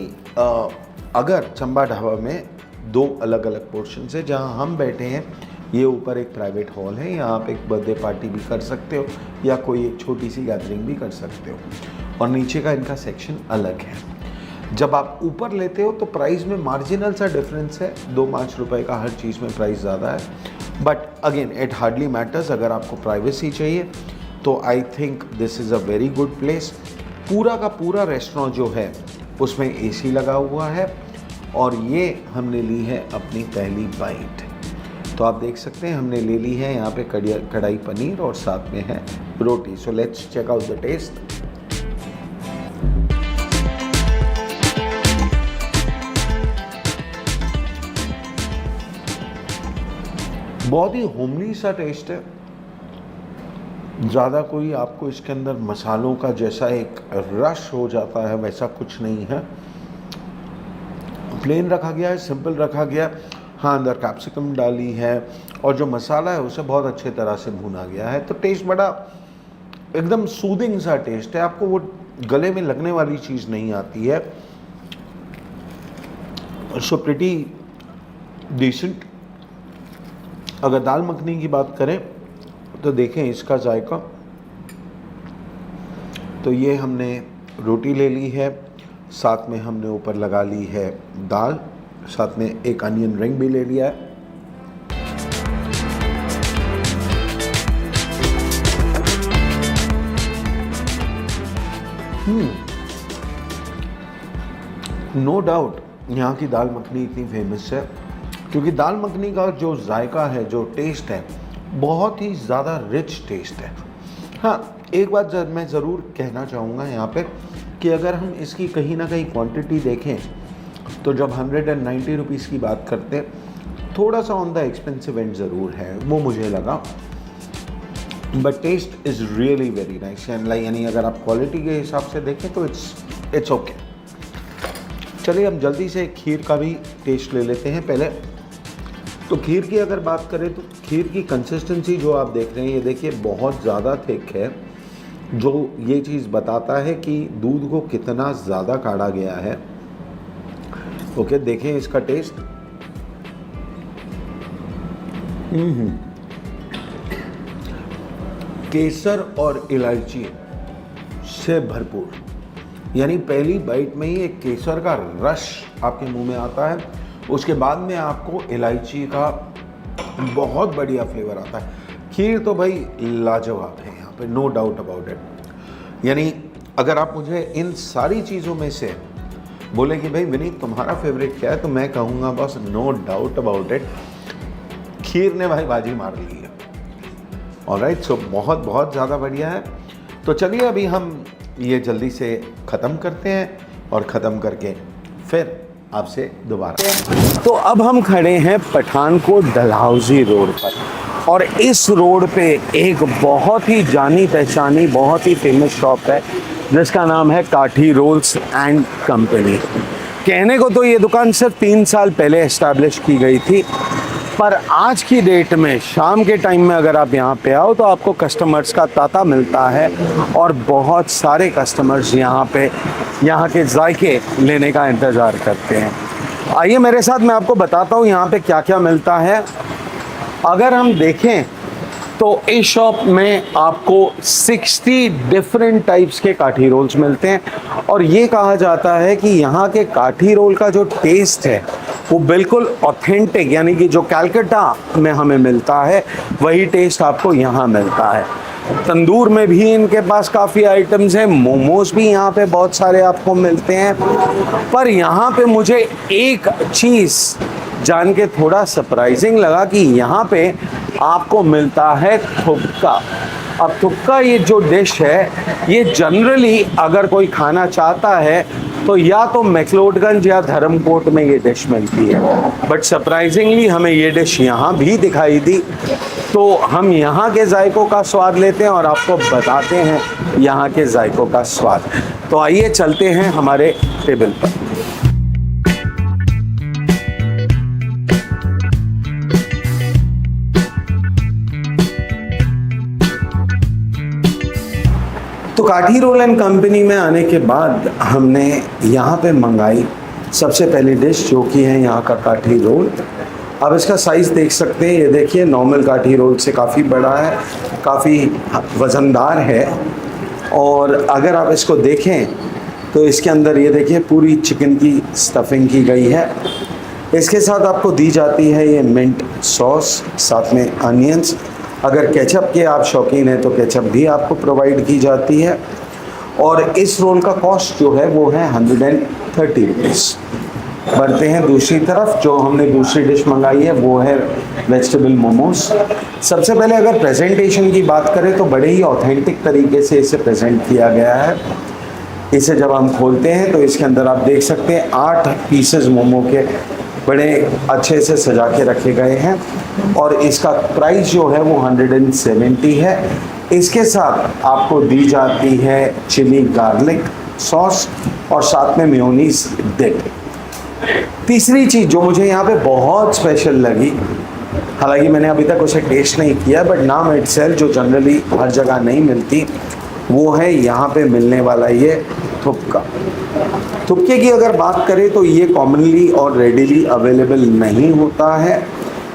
अगर चंबा ढाबा में 2 अलग अलग पोर्शन है, जहाँ हम बैठे हैं ये ऊपर एक प्राइवेट हॉल है, यहाँ आप एक बर्थडे पार्टी भी कर सकते हो या कोई एक छोटी सी गैदरिंग भी कर सकते हो, और नीचे का इनका सेक्शन अलग है। जब आप ऊपर लेते हो तो प्राइस में मार्जिनल सा डिफरेंस है, 2-5 रुपए का हर चीज़ में प्राइस ज़्यादा है, but again it hardly matters. अगर आपको प्राइवेसी चाहिए तो I think this is a very good place. पूरा का पूरा रेस्टोरेंट जो है उसमें AC लगा हुआ है, और ये हमने ली है अपनी पहली बाइट। तो आप देख सकते हैं हमने ले ली है यहाँ पे कढ़ाई पनीर और साथ में है रोटी। So let's check out the taste. बहुत ही होमली सा टेस्ट है, ज़्यादा कोई आपको इसके अंदर मसालों का जैसा एक रश हो जाता है वैसा कुछ नहीं है। प्लेन रखा गया है, सिंपल रखा गया है। हाँ, अंदर कैप्सिकम डाली है और जो मसाला है उसे बहुत अच्छे तरह से भुना गया है, तो टेस्ट बड़ा एकदम सूदिंग सा टेस्ट है, आपको वो गले में लगने वाली चीज़ नहीं आती है। So pretty decent. अगर दाल मखनी की बात करें तो देखें इसका जायका, तो ये हमने रोटी ले ली है, साथ में हमने ऊपर लगा ली है दाल, साथ में एक अनियन रिंग भी ले लिया है। नो डाउट यहाँ की दाल मखनी इतनी फेमस है क्योंकि दाल मखनी का जो जायका है, जो टेस्ट है, बहुत ही ज़्यादा रिच टेस्ट है। हाँ, एक बात मैं ज़रूर कहना चाहूँगा यहाँ पे कि अगर हम इसकी कहीं ना कहीं क्वांटिटी देखें तो जब 190 रुपीज़ की बात करते हैं, थोड़ा सा ऑन द एक्सपेंसिव एंड ज़रूर है, वो मुझे लगा, but taste is really very nice. यानी अगर आप क्वालिटी के हिसाब से देखें तो इट्स ओके। चलिए हम जल्दी से खीर का भी टेस्ट ले लेते हैं पहले। तो खीर की अगर बात करें तो खीर की कंसिस्टेंसी जो आप देख रहे हैं, ये देखिए बहुत ज़्यादा थिक है, जो ये चीज़ बताता है कि दूध को कितना ज़्यादा काढ़ा गया है। ओके, देखें इसका टेस्ट। केसर और इलायची से भरपूर, यानी पहली बाइट में ही एक केसर का रश आपके मुंह में आता है, उसके बाद में आपको इलायची का बहुत बढ़िया फ्लेवर आता है। खीर तो भाई लाजवाब है यहाँ पे, नो डाउट अबाउट इट। यानी अगर आप मुझे इन सारी चीज़ों में से बोले कि भाई विनीत तुम्हारा फेवरेट क्या है, तो मैं कहूँगा बस नो डाउट अबाउट इट, खीर ने भाई बाजी मार ली है। ऑलराइट, सो बहुत बहुत ज़्यादा बढ़िया है। तो चलिए अभी हम ये जल्दी से ख़त्म करते हैं और ख़त्म करके फिर आपसे दोबारा। तो अब हम खड़े हैं पठानकोट डलहौजी रोड पर, और इस रोड पे एक बहुत ही जानी पहचानी, बहुत ही फेमस शॉप है जिसका नाम है काठी रोल्स एंड कंपनी। कहने को तो ये दुकान सिर्फ 3 साल पहले इस्टेब्लिश की गई थी, पर आज की डेट में शाम के टाइम में अगर आप यहाँ पे आओ तो आपको कस्टमर्स का तांता मिलता है, और बहुत सारे कस्टमर्स यहाँ पे यहाँ के जायके लेने का इंतज़ार करते हैं। आइए मेरे साथ, मैं आपको बताता हूँ यहाँ पे क्या क्या मिलता है। अगर हम देखें तो इस शॉप में आपको 60 डिफरेंट टाइप्स के काठी रोल्स मिलते हैं और ये कहा जाता है कि यहाँ के काठी रोल का जो टेस्ट है वो बिल्कुल ऑथेंटिक, यानी कि जो कलकत्ता में हमें मिलता है वही टेस्ट आपको यहाँ मिलता है। तंदूर में भी इनके पास काफ़ी आइटम्स हैं, मोमोज भी यहाँ पे बहुत सारे आपको मिलते हैं। पर यहाँ पे मुझे एक चीज़ जान के थोड़ा सरप्राइजिंग लगा कि यहाँ पे आपको मिलता है थुक्का। अब थुक्का ये जो डिश है, ये जनरली अगर कोई खाना चाहता है तो या तो मैक्लोडगंज या धर्मकोट में ये डिश मिलती है, बट सरप्राइजिंगली हमें ये डिश यहाँ भी दिखाई दी। तो हम यहाँ के जायकों का स्वाद लेते हैं और आपको बताते हैं यहाँ के जायकों का स्वाद। तो आइए चलते हैं हमारे टेबल पर। तो काठी रोल एंड कंपनी में आने के बाद हमने यहाँ पे मंगाई सबसे पहली डिश, जो कि है यहाँ का काठी रोल। अब इसका साइज़ देख सकते हैं, ये देखिए नॉर्मल काठी रोल से काफ़ी बड़ा है, काफ़ी वज़नदार है। और अगर आप इसको देखें तो इसके अंदर ये देखिए पूरी चिकन की स्टफिंग की गई है। इसके साथ आपको दी जाती है ये मिंट सॉस, साथ में अनियंस। अगर केचप के आप शौकीन हैं तो केचप भी आपको प्रोवाइड की जाती है। और इस रोल का कॉस्ट जो है वो है 130 रुपीज़। बढ़ते हैं दूसरी तरफ, जो हमने दूसरी डिश मंगाई है वो है वेजिटेबल मोमोज। सबसे पहले अगर प्रेजेंटेशन की बात करें तो बड़े ही ऑथेंटिक तरीके से इसे प्रेजेंट किया गया है। इसे जब हम खोलते हैं तो इसके अंदर आप देख सकते हैं 8 पीसेस मोमो के बड़े अच्छे से सजा के रखे गए हैं और इसका प्राइस जो है वो 170 है। इसके साथ आपको दी जाती है चिली गार्लिक सॉस और साथ में मेयोनीज डिप। तीसरी चीज़ जो मुझे यहाँ पे बहुत स्पेशल लगी, हालांकि मैंने अभी तक उसे टेस्ट नहीं किया, बट नाम इटसेल्फ जो जनरली हर जगह नहीं मिलती, वो है यहाँ पे मिलने वाला ये थुक्का। थुक्के की अगर बात करें तो ये कॉमनली और रेडीली अवेलेबल नहीं होता है,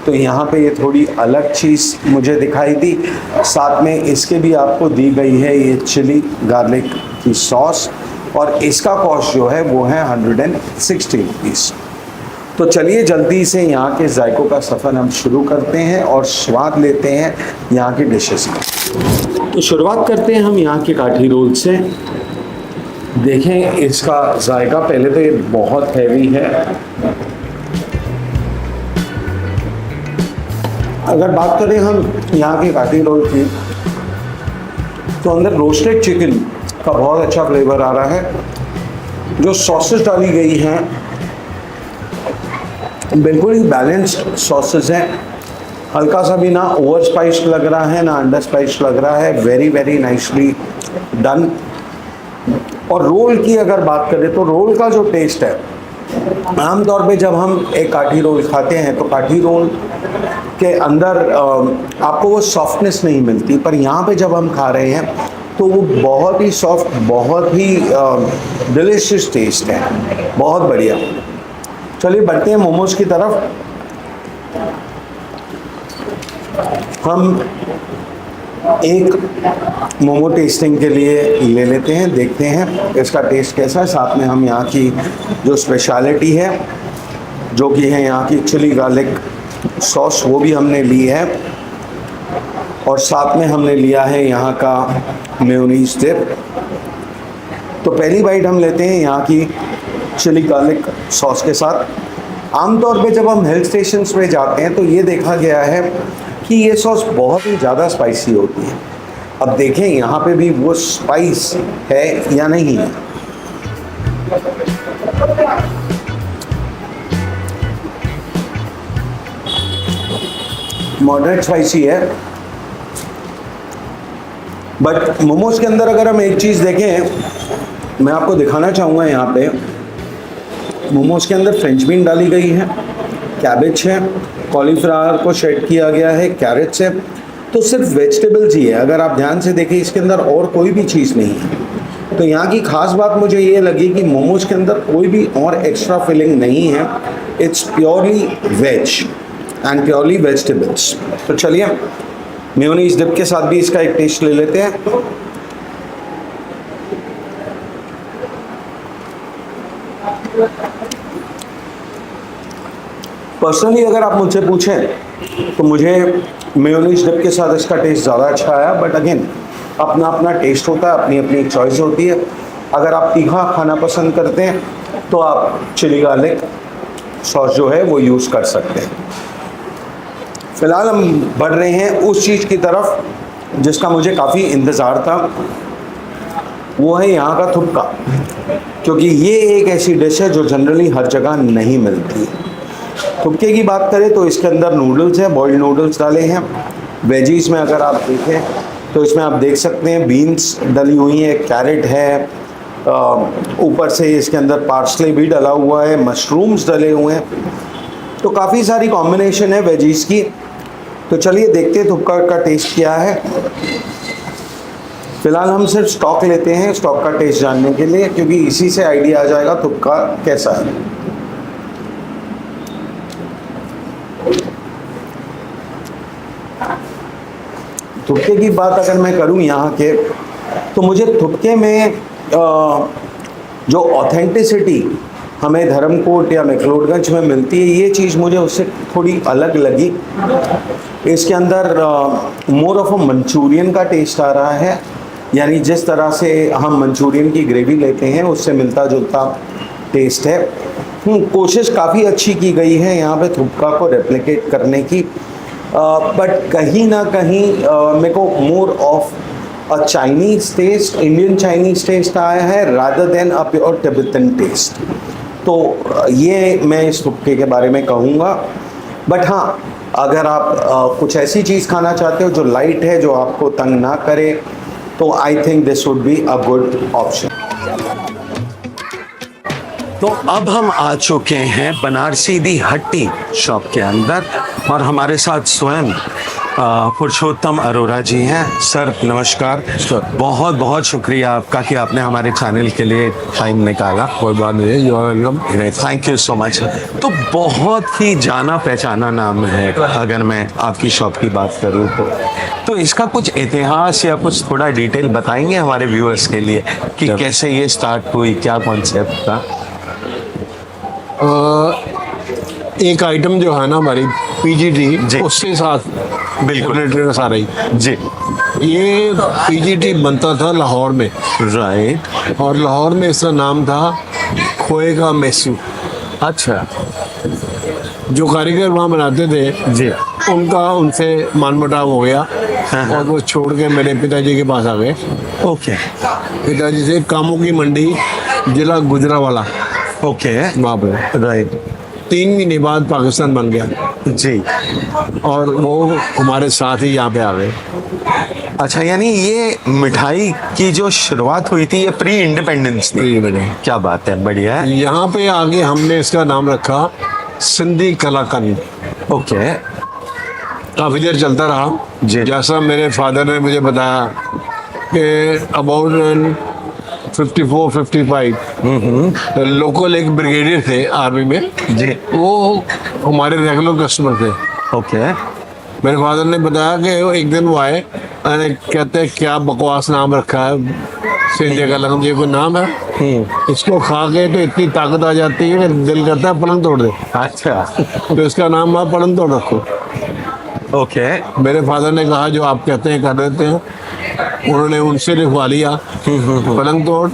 तो यहाँ पे ये थोड़ी अलग चीज़ मुझे दिखाई दी। साथ में इसके भी आपको दी गई है ये चिली गार्लिक की सॉस और इसका कॉस्ट जो है वो है 160 रुपीज़। तो चलिए जल्दी से यहाँ के जायकों का सफ़र हम शुरू करते हैं और स्वाद लेते हैं यहाँ की डिशेस का। तो शुरुआत करते हैं हम यहाँ के काठी रोल से। देखें इसका जायका, पहले तो ये बहुत हैवी है। अगर बात करें हम यहाँ के काठी रोल की तो अंदर रोस्टेड चिकन का बहुत अच्छा फ्लेवर आ रहा है। जो सॉसेस डाली गई हैं बिल्कुल ही बैलेंस्ड सॉसेस हैं, हल्का सा भी ना ओवर स्पाइस्ड लग रहा है ना अंडर स्पाइस्ड लग रहा है। Very very nicely done. और रोल की अगर बात करें तो रोल का जो टेस्ट है, आमतौर पे जब हम एक काठी रोल खाते हैं तो काठी रोल के अंदर आपको वो सॉफ्टनेस नहीं मिलती, पर यहाँ पे जब हम खा रहे हैं तो वो बहुत ही सॉफ्ट, बहुत ही डिलीशियस टेस्ट है, बहुत बढ़िया। चलिए बढ़ते हैं मोमोज की तरफ। हम एक मोमो टेस्टिंग के लिए ले लेते हैं, देखते हैं इसका टेस्ट कैसा है। साथ में हम यहाँ की जो स्पेशलिटी है, जो कि है यहाँ की चिली गार्लिक सॉस, वो भी हमने ली है और साथ में हमने लिया है यहाँ का मेयोनीज डिप। तो पहली बाइट हम लेते हैं यहाँ की चिली गार्लिक सॉस के साथ। आमतौर पे जब हम हिल स्टेशंस पे जाते हैं तो ये देखा गया है कि ये सॉस बहुत ही ज़्यादा स्पाइसी होती है। अब देखें यहाँ पे भी वो स्पाइस है या नहीं है। मॉडरेट स्पाइसी है, बट मोमोज के अंदर अगर हम एक चीज़ देखें, मैं आपको दिखाना चाहूँगा यहाँ पे मोमोज के अंदर फ्रेंच बीन डाली गई है, कैबेज है, कॉलीफ्लावर को शेड किया गया है, कैरेट्स है। तो सिर्फ वेजिटेबल्स ही है। अगर आप ध्यान से देखें इसके अंदर और कोई भी चीज़ नहीं है। तो यहाँ की ख़ास बात मुझे ये लगी कि मोमोज के अंदर कोई भी और एक्स्ट्रा फिलिंग नहीं है, it's purely veg and purely vegetables. तो चलिए मेयोनीज डिप के साथ भी इसका एक टेस्ट ले लेते हैं। पर्सनली अगर आप मुझसे पूछें तो मुझे मेयोनीज डिप के साथ इसका टेस्ट ज़्यादा अच्छा आया, बट अगेन अपना अपना टेस्ट होता है, अपनी अपनी चॉइस होती है। अगर आप तीखा खाना पसंद करते हैं तो आप चिली गार्लिक सॉस जो है वो यूज़ कर सकते हैं। फ़िलहाल हम बढ़ रहे हैं उस चीज़ की तरफ जिसका मुझे काफ़ी इंतज़ार था, वो है यहाँ का थुपका, क्योंकि ये एक ऐसी डिश है जो जनरली हर जगह नहीं मिलती। थुपके की बात करें तो इसके अंदर नूडल्स है, बॉइल्ड नूडल्स डाले हैं। वेजीज में अगर आप देखें तो इसमें आप देख सकते हैं बीन्स डली हुई हैं, कैरेट है, ऊपर से इसके अंदर पार्सले भी डला हुआ है, मशरूम्स डले हुए हैं। तो काफ़ी सारी कॉम्बिनेशन है वेजीज की। तो चलिए देखते हैं थुपका का टेस्ट क्या है। फ़िलहाल हम सिर्फ स्टॉक लेते हैं स्टॉक का टेस्ट जानने के लिए, क्योंकि इसी से आइडिया आ जाएगा थुपका कैसा है। थुपके की बात अगर मैं करूं यहाँ के, तो मुझे थुपके में जो ऑथेंटिसिटी हमें धर्मकोट या मैक्लोडगंज में मिलती है, ये चीज़ मुझे उससे थोड़ी अलग लगी। इसके अंदर मोर ऑफ अ मंचूरियन का टेस्ट आ रहा है, यानी जिस तरह से हम मंचूरियन की ग्रेवी लेते हैं उससे मिलता जुलता टेस्ट है। कोशिश काफ़ी अच्छी की गई है यहाँ पे थुपका को रेप्लिकेट करने की, बट कहीं ना कहीं मेरे को more of a Chinese taste, Indian Chinese taste आया है rather than a pure Tibetan taste. तो ये मैं इस थुपके के बारे में कहूँगा। बट हाँ, अगर आप कुछ ऐसी चीज़ खाना चाहते हो जो लाइट है, जो आपको तंग ना करे, तो I think this would be a good option. तो अब हम आ चुके हैं बनारसी दी हट्टी शॉप के अंदर, और हमारे साथ स्वयं पुरुषोत्तम अरोरा जी हैं। सर नमस्कार। बहुत बहुत शुक्रिया आपका कि आपने हमारे चैनल के लिए टाइम निकाला। कोई बात नहीं, you are welcome. Thank you so much. तो बहुत ही जाना पहचाना नाम है अगर मैं आपकी शॉप की बात करूँ तो इसका कुछ इतिहास या कुछ थोड़ा डिटेल बताएंगे हमारे व्यूअर्स के लिए कि कैसे ये स्टार्ट हुई, क्या कॉन्सेप्ट था? एक आइटम जो है ना हमारी पीजीटी, उसके साथ बिल्कुल रिलेटेड सारा ही जी। ये पीजीटी बनता था लाहौर में, राइट। और लाहौर में इसका नाम था खोए का मैसू। अच्छा। जो कारीगर वहाँ बनाते थे जी, उनका उनसे मनमुटाव हो गया, और वो छोड़ के मेरे पिताजी के पास आ गए। ओके। पिताजी से कामों की मंडी, जिला गुजरावाला, ओके, वहाँ पे राइट। 3 महीने बाद पाकिस्तान बन गया जी। और वो हमारे साथ ही यहाँ पे आ गए। अच्छा, यानी ये मिठाई की जो शुरुआत हुई थी ये प्री इंडिपेंडेंस थी। क्या बात है, बढ़िया है। यहाँ पे आगे हमने इसका नाम रखा सिंधी कलाकंद। ओके। काफ़ी देर चलता रहा जी। जैसा मेरे फादर ने मुझे बताया कि अबाउट 54-55 लोकल एक ब्रिगेडियर थे आर्मी में जी। वो हमारे रेगुलर कस्टमर थे। ओके। मेरे फादर ने बताया कि वो एक दिन वो आए, अरे कहते हैं क्या बकवास नाम रखा है, सिंधी कलाकंद, ये कोई नाम है? इसको खा के तो इतनी ताकत आ जाती है कि दिल करता है पलंग तोड़ दे। अच्छा। तो इसका नाम आप पलंग तोड़ रखो। ओके। मेरे फादर ने कहा जो आप कहते हैं कर देते हैं। उन्होंने उनसे लिखवा लिया पलंग तोड़,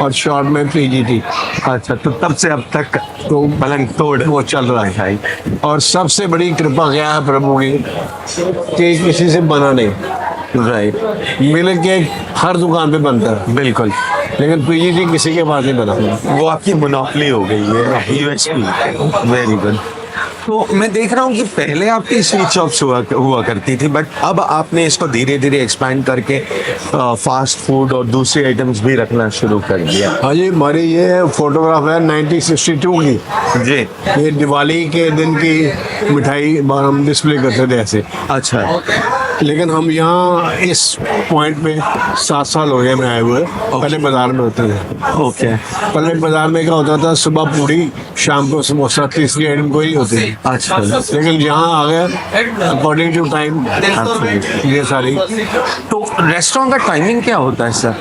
और शॉर्ट में पीजीटी। अच्छा, तो तब से अब तक तो पलंग तोड़ वो चल रहा है। और सबसे बड़ी कृपा क्या है प्रभु की कि किसी से बना नहीं, राइट। मिल्क केक हर दुकान पे बनता है, बिल्कुल, लेकिन पीजीटी किसी के पास नहीं बना। वो आपकी मोनोपोली हो गई है, यूएसपी। Very good. तो मैं देख रहा हूँ कि पहले आपकी स्वीट शॉप्स हुआ करती थी, बट अब आपने इसको धीरे धीरे एक्सपैंड करके फास्ट फूड और दूसरी आइटम्स भी रखना शुरू कर दिया। हाँ जी, हमारी ये फोटोग्राफ है 1962 की जी। ये दिवाली के दिन की मिठाई हम डिस्प्ले करते थे ऐसे। अच्छा। लेकिन हम यहाँ इस पॉइंट पे 7 साल हो गए मैं आए हुए। पहले बाजार में होते थे। ओके। पहले बाजार में क्या होता था, सुबह पूरी, शाम को समोसा, तीसरी आइटम कोई होती थी। अच्छा। लेकिन यहाँ आ गया अकॉर्डिंग टू टाइम ये सारी। तो रेस्टोरेंट का टाइमिंग क्या होता है सर?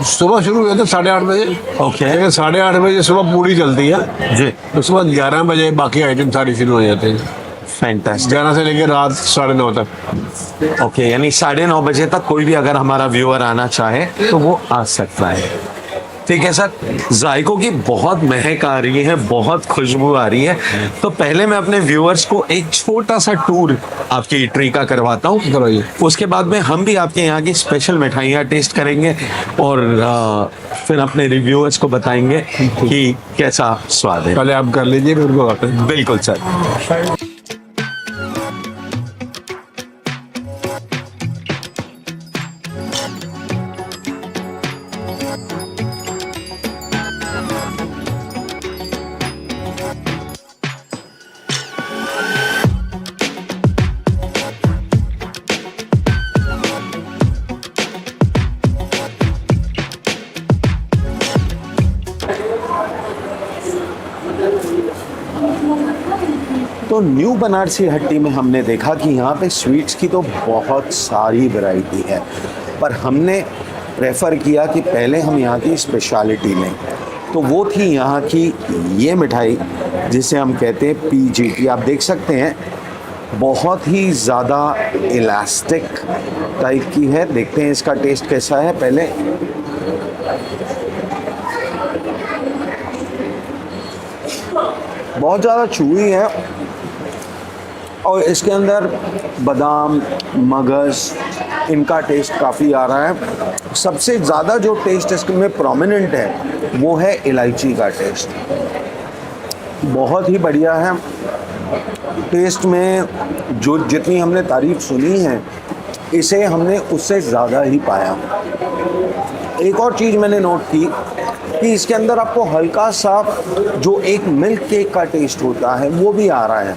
सुबह शुरू हुए थे 8:30 बजे। ओके। लेकिन 8:30 बजे सुबह पूरी चलती है जी। उसके बाद 11 बजे बाकी आइटम सारी शुरू हो जाते हैं। फैंटास्टिक। 11 से लेकर रात 9:30 तक। ओके, यानी 9:30 बजे तक कोई भी अगर हमारा व्यूअर आना चाहे तो वो आ सकता है। ठीक है सर। जायकों की बहुत महक आ रही है, बहुत खुशबू आ रही है। तो पहले मैं अपने व्यूअर्स को एक छोटा सा टूर आपकी इटरी का करवाता हूँ। करवाइए। उसके बाद में हम भी आपके यहाँ की स्पेशल मिठाइयाँ टेस्ट करेंगे और फिर अपने रिव्यूअर्स को बताएंगे कि कैसा स्वाद है। पहले आप कर लीजिए, फिर उनको आते हैं। बिल्कुल सर। तो न्यू बनारसी हट्टी में हमने देखा कि यहाँ पे स्वीट्स की तो बहुत सारी वैरायटी है, पर हमने प्रेफर किया कि पहले हम यहाँ की स्पेशलिटी लें। तो वो थी यहाँ की ये मिठाई जिसे हम कहते हैं PGT। आप देख सकते हैं बहुत ही ज़्यादा इलास्टिक टाइप की है। देखते हैं इसका टेस्ट कैसा है पहले। बहुत ज़्यादा चूई है और इसके अंदर बादाम, मगज़, इनका टेस्ट काफ़ी आ रहा है। सबसे ज़्यादा जो टेस्ट इसमें प्रोमिनेंट है वो है इलायची का टेस्ट। बहुत ही बढ़िया है। टेस्ट में जो जितनी हमने तारीफ सुनी है, इसे हमने उससे ज़्यादा ही पाया। एक और चीज़ मैंने नोट की कि इसके अंदर आपको हल्का सा जो एक मिल्क केक का टेस्ट होता है वो भी आ रहा है।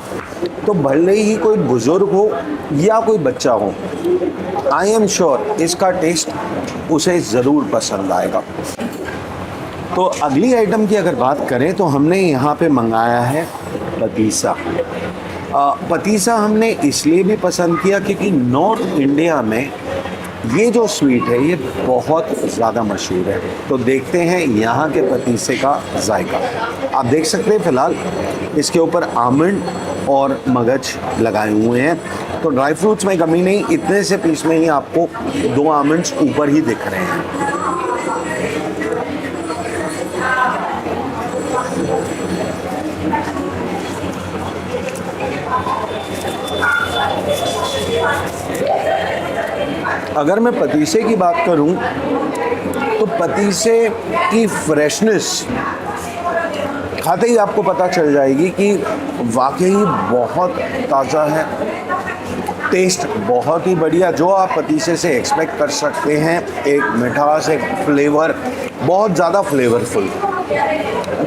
तो भले ही कोई बुज़ुर्ग हो या कोई बच्चा हो, आई एम श्योर इसका टेस्ट उसे ज़रूर पसंद आएगा। तो अगली आइटम की अगर बात करें तो हमने यहाँ पे मंगाया है पतीसा। पतीसा हमने इसलिए भी पसंद किया क्योंकि नॉर्थ इंडिया में ये जो स्वीट है ये बहुत ज़्यादा मशहूर है। तो देखते हैं यहाँ के पतीसे का जायका। आप देख सकते हैं फ़िलहाल इसके ऊपर आमंड और मगज लगाए हुए हैं। तो ड्राई फ्रूट्स में कमी नहीं, इतने से पीस में ही आपको 2 आमंड्स ऊपर ही दिख रहे हैं। अगर मैं पतीसे की बात करूं तो पतीसे की फ्रेशनेस खाते ही आपको पता चल जाएगी कि वाकई बहुत ताज़ा है। टेस्ट बहुत ही बढ़िया, जो आप पतीसे से एक्सपेक्ट कर सकते हैं। एक मिठास, एक फ्लेवर, बहुत ज़्यादा फ्लेवरफुल,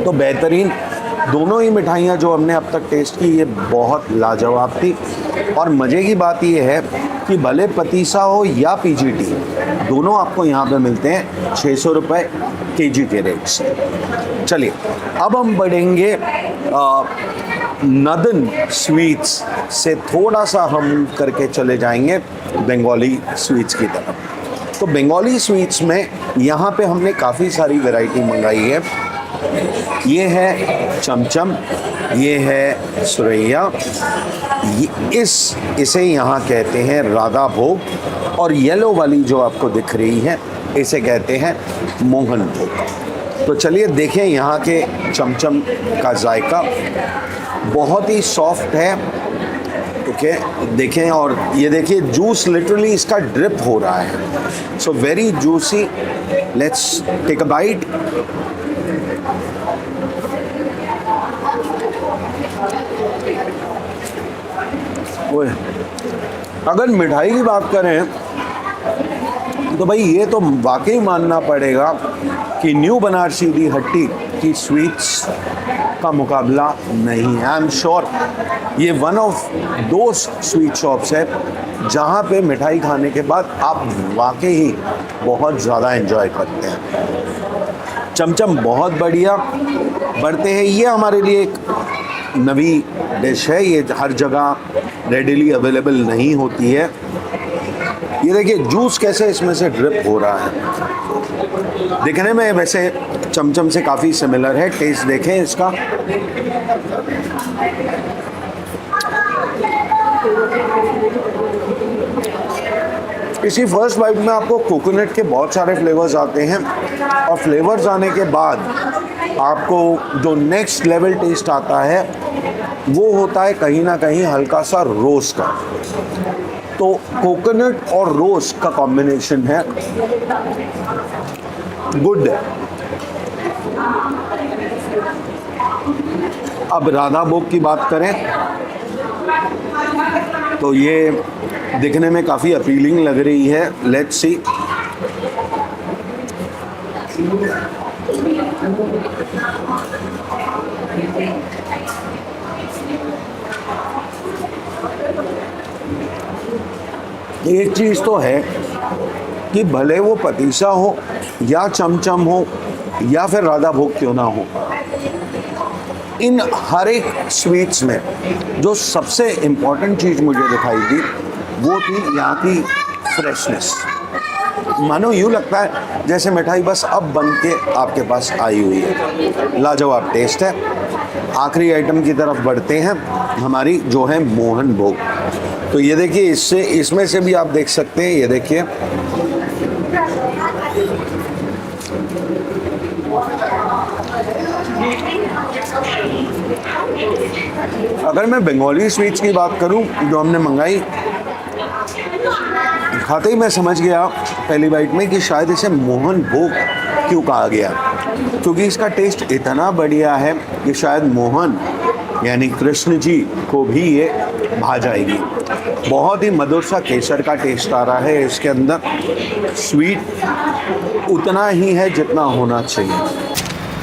तो बेहतरीन। दोनों ही मिठाइयाँ जो हमने अब तक टेस्ट की ये बहुत लाजवाब थी। और मज़े की बात ये है कि भले पतीसा हो या PGT, दोनों आपको यहाँ पे मिलते हैं 600 रुपये kg के रेट से। चलिए अब हम बढ़ेंगे नदन स्वीट्स से थोड़ा सा हम करके चले जाएंगे बंगाली स्वीट्स की तरफ। तो बंगाली स्वीट्स में यहाँ पे हमने काफ़ी सारी वैरायटी मंगाई है। ये है चमचम, ये है सुरैया, इसे यहाँ कहते हैं राधा भोग, और येलो वाली जो आपको दिख रही है इसे कहते हैं मोहन भोग। तो चलिए देखें यहाँ के चमचम का जायका। बहुत ही सॉफ्ट है। ओके, देखें, और ये देखिए जूस लिटरली इसका ड्रिप हो रहा है। So very juicy, let's take a bite. ओए, अगर मिठाई की बात करें तो भाई ये तो वाकई मानना पड़ेगा कि न्यू बनारसी दी हट्टी की स्वीट्स का मुकाबला नहीं है। आई एम श्योर ये वन ऑफ दो स्वीट शॉप्स है जहाँ पे मिठाई खाने के बाद आप वाकई ही बहुत ज़्यादा एंजॉय करते हैं। चमचम बहुत बढ़िया बढ़ते हैं। ये हमारे लिए एक नवी डिश है, ये हर जगह रेडिली अवेलेबल नहीं होती है। ये देखिए जूस कैसे इसमें से ड्रिप हो रहा है। दिखने में वैसे चमचम से काफ़ी सिमिलर है, टेस्ट देखें इसका। इसी फर्स्ट बाइट में आपको कोकोनट के बहुत सारे फ्लेवर्स आते हैं और फ्लेवर्स आने के बाद आपको जो नेक्स्ट लेवल टेस्ट आता है वो होता है कहीं ना कहीं हल्का सा रोज़ का। तो कोकोनट और रोज़ का कॉम्बिनेशन है, गुड है। अब राधा भोग की बात करें तो ये दिखने में काफ़ी अपीलिंग लग रही है। Let's see. एक चीज़ तो है कि भले वो पतीसा हो या चमचम हो या फिर राधा भोग क्यों ना हो, इन हर एक स्वीट्स में जो सबसे इम्पॉर्टेंट चीज़ मुझे दिखाई दी वो थी यहाँ की फ्रेशनेस। मानो यूँ लगता है जैसे मिठाई बस अब बन के आपके पास आई हुई है। लाजवाब टेस्ट है। आखिरी आइटम की तरफ बढ़ते हैं, हमारी जो है मोहन भोग। तो ये देखिए, इसमें से भी आप देख सकते हैं, ये देखिए अगर मैं बंगाली स्वीट्स की बात करूं जो हमने मंगाई, खाते ही मैं समझ गया पहली बाइट में कि शायद इसे मोहन भोग क्यों कहा गया, क्योंकि इसका टेस्ट इतना बढ़िया है कि शायद मोहन यानी कृष्ण जी को भी ये भा जाएगी। बहुत ही मधुर सा केसर का टेस्ट आ रहा है इसके अंदर। स्वीट उतना ही है जितना होना चाहिए।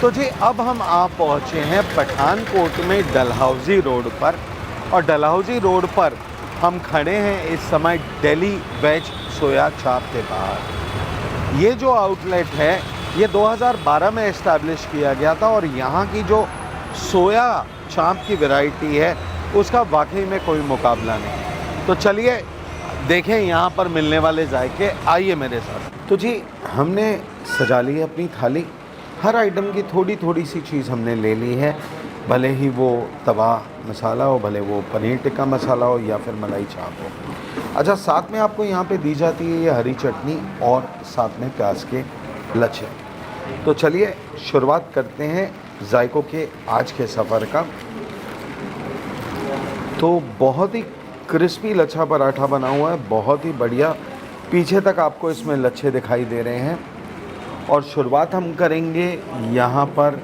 तो जी अब हम आप पहुँचे हैं पठानकोट में डलहौजी रोड पर, और डलहौजी रोड पर हम खड़े हैं इस समय दिल्ली वेज सोया चाप के बाहर। ये जो आउटलेट है ये 2012 में इस्टेब्लिश किया गया था और यहाँ की जो सोया चाप की वैरायटी है उसका वाकई में कोई मुकाबला नहीं। तो चलिए देखें यहाँ पर मिलने वाले जायके, आइए मेरे साथ। तो जी हमने सजा ली है अपनी थाली, हर आइटम की थोड़ी थोड़ी सी चीज़ हमने ले ली है, भले ही वो तवा मसाला हो, भले वो पनीर टिक्का मसाला हो या फिर मलाई चाप हो। अच्छा, साथ में आपको यहाँ पे दी जाती है ये हरी चटनी और साथ में प्याज के लच्छे। तो चलिए शुरुआत करते हैं जायकों के आज के सफ़र का। तो बहुत ही क्रिस्पी लच्छा पराठा बना हुआ है, बहुत ही बढ़िया। पीछे तक आपको इसमें लच्छे दिखाई दे रहे हैं। और शुरुआत हम करेंगे यहाँ पर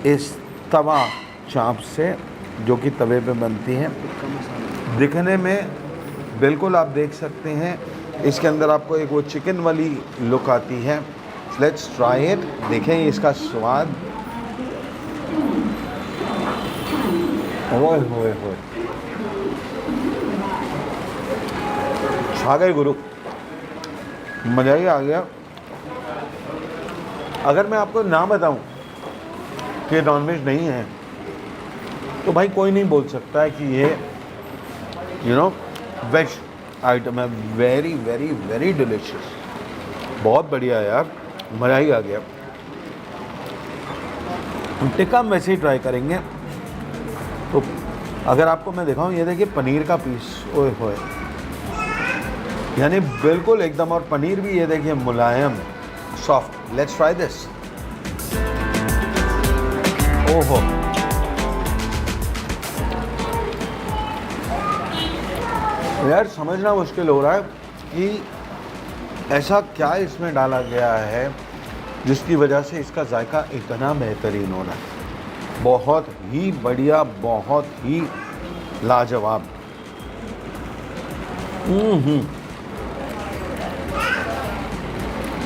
इस तवा चाप से, जो कि तवे पे बनती है। दिखने में बिल्कुल आप देख सकते हैं इसके अंदर आपको एक वो चिकन वाली लुक आती है। लेट्स ट्राई इट, देखें इसका स्वाद। ओए होए होए, छा गए गुरु, मज़ा ही आ गया। अगर मैं आपको ना बताऊं कि नॉनवेज नहीं है तो भाई कोई नहीं बोल सकता है कि ये वेज आइटम है। वेरी वेरी वेरी डिलीशियस, बहुत बढ़िया यार, मज़ा ही आ गया। टिक्का हम वैसे ही ट्राई करेंगे। तो अगर आपको मैं दिखाऊं, ये देखिए पनीर का पीस, ओए होए, यानी बिल्कुल एकदम, और पनीर भी ये देखिए मुलायम सॉफ्ट। Let's try this. ओहो, यार समझना मुश्किल हो रहा है कि ऐसा क्या इसमें डाला गया है जिसकी वजह से इसका जायका इतना बेहतरीन हो रहा है, बहुत ही बढ़िया, बहुत ही लाजवाब।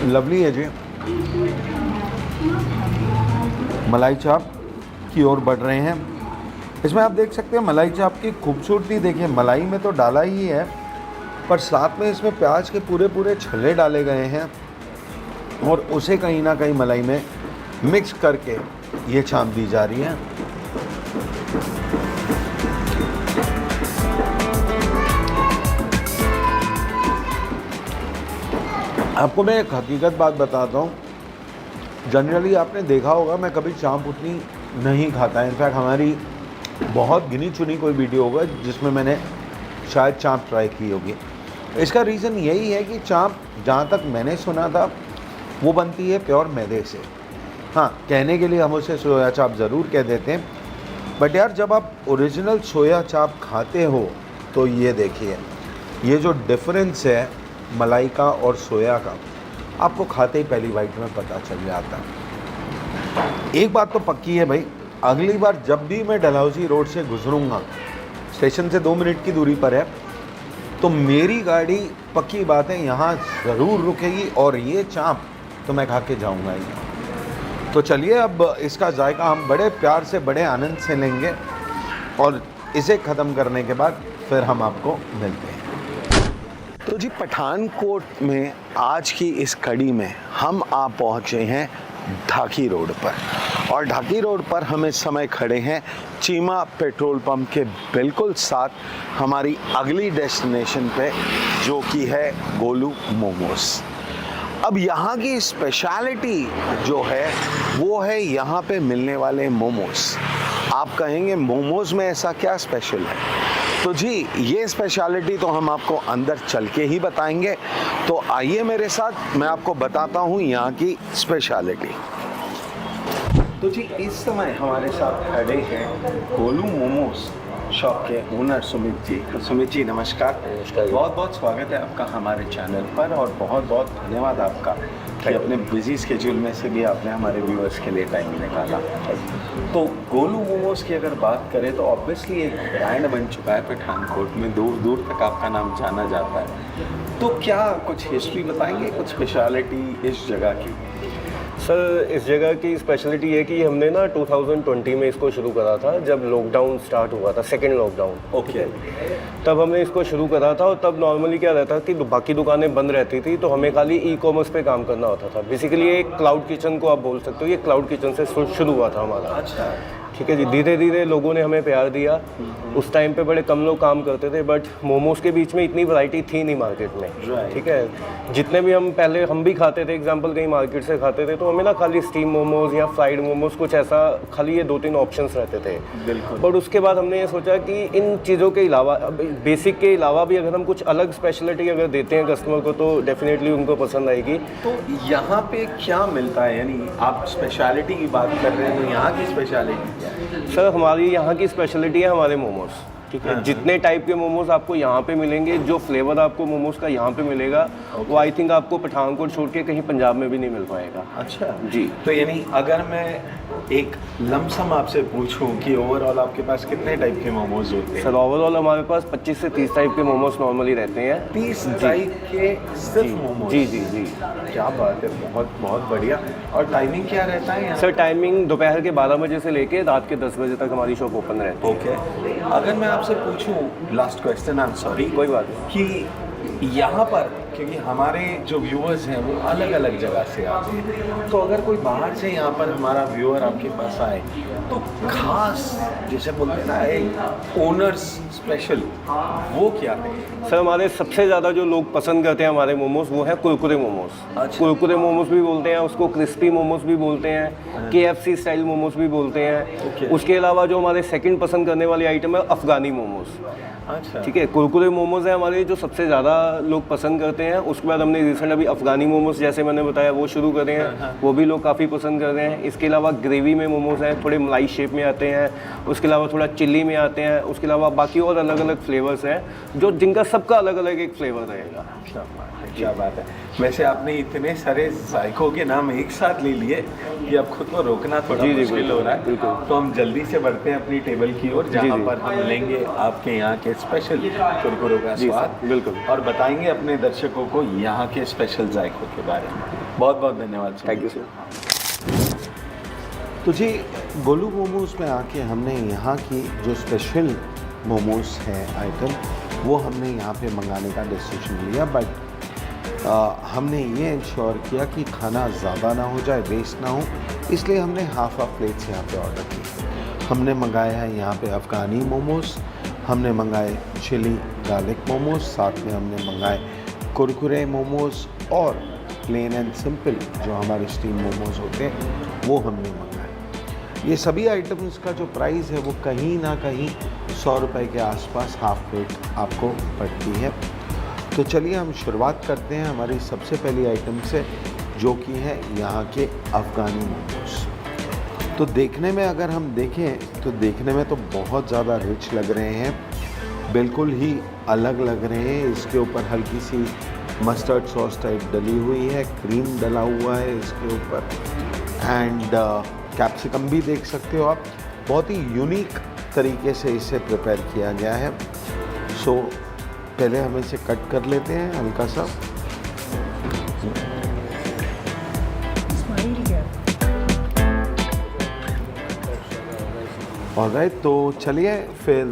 लवली है जी। मलाई चाप की ओर बढ़ रहे हैं। इसमें आप देख सकते हैं मलाई चाप की खूबसूरती देखिए, मलाई में तो डाला ही है पर साथ में इसमें प्याज के पूरे पूरे छल्ले डाले गए हैं और उसे कहीं ना कहीं मलाई में मिक्स करके ये चाप दी जा रही है। आपको मैं एक हकीकत बात बताता हूँ, जनरली आपने देखा होगा मैं कभी चाप उतनी नहीं खाता। इनफैक्ट हमारी बहुत गिनी चुनी कोई वीडियो होगा जिसमें मैंने शायद चाप ट्राई की होगी। इसका रीज़न यही है कि चाप जहाँ तक मैंने सुना था वो बनती है प्योर मैदे से। हाँ, कहने के लिए हम उसे सोया चाप ज़रूर कह देते हैं, बट यार जब आप ओरिजिनल सोया चाप खाते हो तो ये देखिए, ये जो डिफरेंस है मलाई का और सोया का आपको खाते ही पहली बाइट में पता चल जाता है। एक बात तो पक्की है भाई, अगली बार जब भी मैं डलहौजी रोड से गुजरूंगा, स्टेशन से 2 मिनट की दूरी पर है, तो मेरी गाड़ी पक्की बात है यहाँ ज़रूर रुकेगी और ये चाप तो मैं खा के जाऊँगा ही। तो चलिए अब इसका जायका हम बड़े प्यार से, बड़े आनंद से लेंगे और इसे ख़त्म करने के बाद फिर हम आपको मिलते हैं। तो जी पठानकोट में आज की इस कड़ी में हम आ पहुँचे हैं ढाकी रोड पर, और ढाकी रोड पर हम इस समय खड़े हैं चीमा पेट्रोल पंप के बिल्कुल साथ हमारी अगली डेस्टिनेशन पे, जो कि है गोलू मोमोस। अब यहाँ की स्पेशलिटी जो है वो है यहाँ पे मिलने वाले मोमोस। आप कहेंगे मोमोस में ऐसा क्या स्पेशल है? तो जी ये स्पेशलिटी तो हम आपको अंदर चल के ही बताएंगे। तो आइए मेरे साथ, मैं आपको बताता हूँ यहाँ की स्पेशलिटी। तो जी इस समय हमारे साथ खड़े हैं गोलू मोमोस शॉप के ओनर सुमित जी। तो सुमित जी नमस्कार। बहुत बहुत स्वागत है आपका हमारे चैनल पर और बहुत बहुत धन्यवाद आपका कि अपने बिजी स्केड्यूल में से भी आपने हमारे व्यूअर्स के लिए टाइम निकाला। तो गोलू मोमोस की अगर बात करें तो ऑब्वियसली एक ब्रांड बन चुका है पठानकोट में, दूर दूर तक आपका नाम जाना जाता है। तो क्या कुछ हिस्ट्री बताएंगे, कुछ स्पेशलिटी इस जगह की? सर इस जगह की स्पेशलिटी है कि हमने ना 2020 में इसको शुरू करा था, जब लॉकडाउन स्टार्ट हुआ था, सेकेंड लॉकडाउन। ओके। तब हमने इसको शुरू करा था और तब नॉर्मली क्या रहता कि बाकी दुकानें बंद रहती थी तो हमें खाली ई-कॉमर्स पे काम करना होता था। बेसिकली एक क्लाउड किचन को आप बोल सकते हो, ये क्लाउड किचन से शुरू हुआ था हमारा। अच्छा, ठीक है जी। धीरे धीरे लोगों ने हमें प्यार दिया। उस टाइम पे बड़े कम लोग काम करते थे, बट मोमोज के बीच में इतनी वैरायटी थी नहीं मार्केट में। ठीक है, जितने भी हम पहले हम भी खाते थे, एग्जांपल कहीं मार्केट से खाते थे तो हमें ना खाली स्टीम मोमोज या फ्राइड मोमोज कुछ ऐसा खाली ये 2-3 ऑप्शंस रहते थे। बिल्कुल। बट उसके बाद हमने ये सोचा कि इन चीज़ों के अलावा, बेसिक के अलावा भी अगर हम कुछ अलग स्पेशलिटी अगर देते हैं कस्टमर को तो डेफिनेटली उनको पसंद आएगी। तो यहाँ पे क्या मिलता है? यानी आप स्पेशलिटी की बात कर रहे हैं तो यहाँ की स्पेशलिटी क्या है? सर हमारी यहाँ की स्पेशलिटी है हमारे मोमोज। ठीक है, जितने टाइप के मोमोज आपको यहाँ पे मिलेंगे, जो फ्लेवर आपको मोमोज का यहाँ पे मिलेगा वो आई थिंक आपको पठानकोट छोड़ के कहीं पंजाब में भी नहीं मिल पाएगा। अच्छा जी। तो यानी अगर मैं एक लमसम आपसे पूछूं कि ओवरऑल आपके पास कितने टाइप के मोमोज होते हैं? सर ओवरऑल हमारे पास 25 से 30 टाइप के मोमोज नॉर्मली रहते हैं। 30 टाइप के सिर्फ मोमोज? जी जी जी। क्या बात है, बहुत बहुत बढ़िया। और टाइमिंग क्या रहता है यहाँ? सर टाइमिंग दोपहर के 12 बजे से लेके रात के 10 बजे तक हमारी शॉप ओपन रहती है। ओके। अगर मैं आपसे पूछूं, last question, I am sorry, कोई बात नहीं, कि यहाँ पर क्योंकि हमारे जो व्यूअर्स हैं वो अलग अलग जगह से आते हैं, तो अगर कोई बाहर से यहाँ पर हमारा व्यूअर आपके पास आए तो खास जैसे बोलते हैं ना एक ओनर्स स्पेशल, वो क्या है? सर हमारे सबसे ज़्यादा जो लोग पसंद करते हैं हमारे मोमोज वो है कुरकुरे मोमोज। अच्छा। कुरकुरे मोमोज भी बोलते हैं उसको, क्रिस्पी मोमोज भी बोलते हैं, KFC स्टाइल मोमोज भी बोलते हैं। ओके। उसके अलावा जो हमारे सेकंड पसंद करने वाली आइटम है अफ़गानी मोमोज। अच्छा। ठीक है, कुरकुरे मोमोज है हमारे जो सबसे ज़्यादा लोग पसंद करते करते हैं। उसके बाद हमने रिसेंट अभी अफगानी मोमोज जैसे मैंने बताया वो शुरू करे हैं, वो भी लोग काफ़ी पसंद कर रहे हैं। इसके अलावा ग्रेवी में मोमोज हैं, थोड़े मलाई शेप में आते हैं, उसके अलावा थोड़ा चिल्ली में आते हैं, उसके अलावा बाकी और अलग अलग फ्लेवर्स हैं जो जिनका सबका अलग अलग एक फ्लेवर रहेगा। क्या बात है। वैसे आपने इतने सारे जायकों के नाम एक साथ ले लिए कि अब खुद को रोकना थोड़ा मुश्किल हो रहा है। तो हम जल्दी से बढ़ते हैं अपनी टेबल की ओर, जहाँ पर हम लेंगे आपके यहाँ के स्पेशल कुरकुरों का स्वाद, बिल्कुल, और बताएंगे अपने दर्शकों को यहाँ के स्पेशल जायकों के बारे में। बहुत बहुत धन्यवाद। Thank you sir. तो जी, गोलू मोमोज में आके हमने यहाँ की जो स्पेशल मोमोज है आइटम, वो हमने यहाँ पे मंगाने का डिसीजन लिया। बट हमने ये इंश्योर किया कि खाना ज़्यादा ना हो जाए, वेस्ट ना हो, इसलिए हमने हाफ प्लेट्स यहाँ पे ऑर्डर की। हमने मंगाया है यहाँ पे अफ़गानी मोमोज़, हमने मंगाए चिली गार्लिक मोमोज़, साथ में हमने मंगाए कुरकुरे मोमोज़, और प्लेन एंड सिंपल जो हमारे स्टीम मोमोज़ होते हैं वो हमने मंगाए। ये सभी आइटम्स का जो प्राइस है वो कहीं ना कहीं 100 रुपये के आसपास हाफ प्लेट आपको पड़ती है। तो चलिए हम शुरुआत करते हैं हमारी सबसे पहली आइटम से, जो कि है यहाँ के अफ़गानी मोमोज़। तो देखने में अगर हम देखें तो देखने में तो बहुत ज़्यादा रिच लग रहे हैं, बिल्कुल ही अलग लग रहे हैं। इसके ऊपर हल्की सी मस्टर्ड सॉस टाइप डली हुई है, क्रीम डला हुआ है इसके ऊपर, एंड कैप्सिकम भी देख सकते हो आप। बहुत ही यूनिक तरीके से इसे प्रिपेयर किया गया है। सो पहले हम इसे कट कर लेते हैं हल्का सा। ऑलराइट, तो चलिए फिर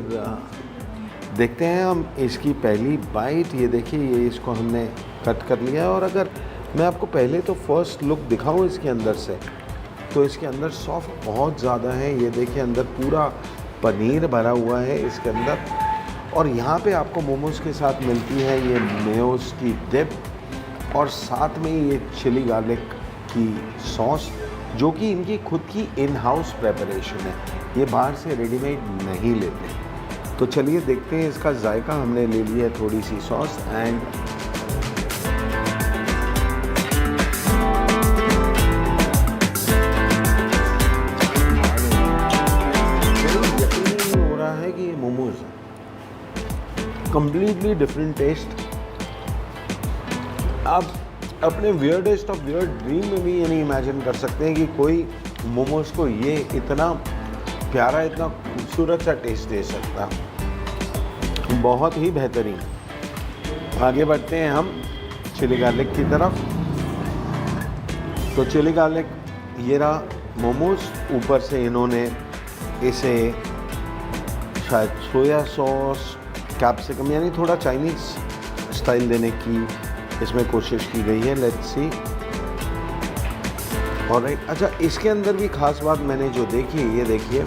देखते हैं हम इसकी पहली बाइट। ये देखिए, ये इसको हमने कट कर लिया है। और अगर मैं आपको पहले तो फर्स्ट लुक दिखाऊं इसके अंदर से, तो इसके अंदर सॉफ्ट बहुत ज़्यादा है। ये देखिए, अंदर पूरा पनीर भरा हुआ है इसके अंदर। और यहाँ पे आपको मोमोज़ के साथ मिलती है ये मेयोज़ की डिप, और साथ में ये चिली गार्लिक की सॉस, जो कि इनकी खुद की इन हाउस प्रेपरेशन है, ये बाहर से रेडीमेड नहीं लेते। तो चलिए देखते हैं इसका जायका। हमने ले लिया है थोड़ी सी सॉस, एंड यकीन हो रहा है कि ये मोमोज़ कंप्लीटली डिफरेंट टेस्ट। आप अपने वियर्डेस्ट ऑफ वियर्ड ड्रीम में भी ये नहीं इमेजिन कर सकते हैं कि कोई मोमोज़ को ये इतना प्यारा, इतना खूबसूरत सा टेस्ट दे सकता। बहुत ही बेहतरीन। आगे बढ़ते हैं हम चिली गार्लिक की तरफ। तो चिली गार्लिक, ये रहा मोमोज़। ऊपर से इन्होंने इसे शायद सोया सॉस, कैप्सिकम, यानी थोड़ा चाइनीज़ स्टाइल देने की इसमें कोशिश की गई है। Let's see. ऑलराइट, अच्छा, इसके अंदर भी ख़ास बात मैंने जो देखी, ये देखिए,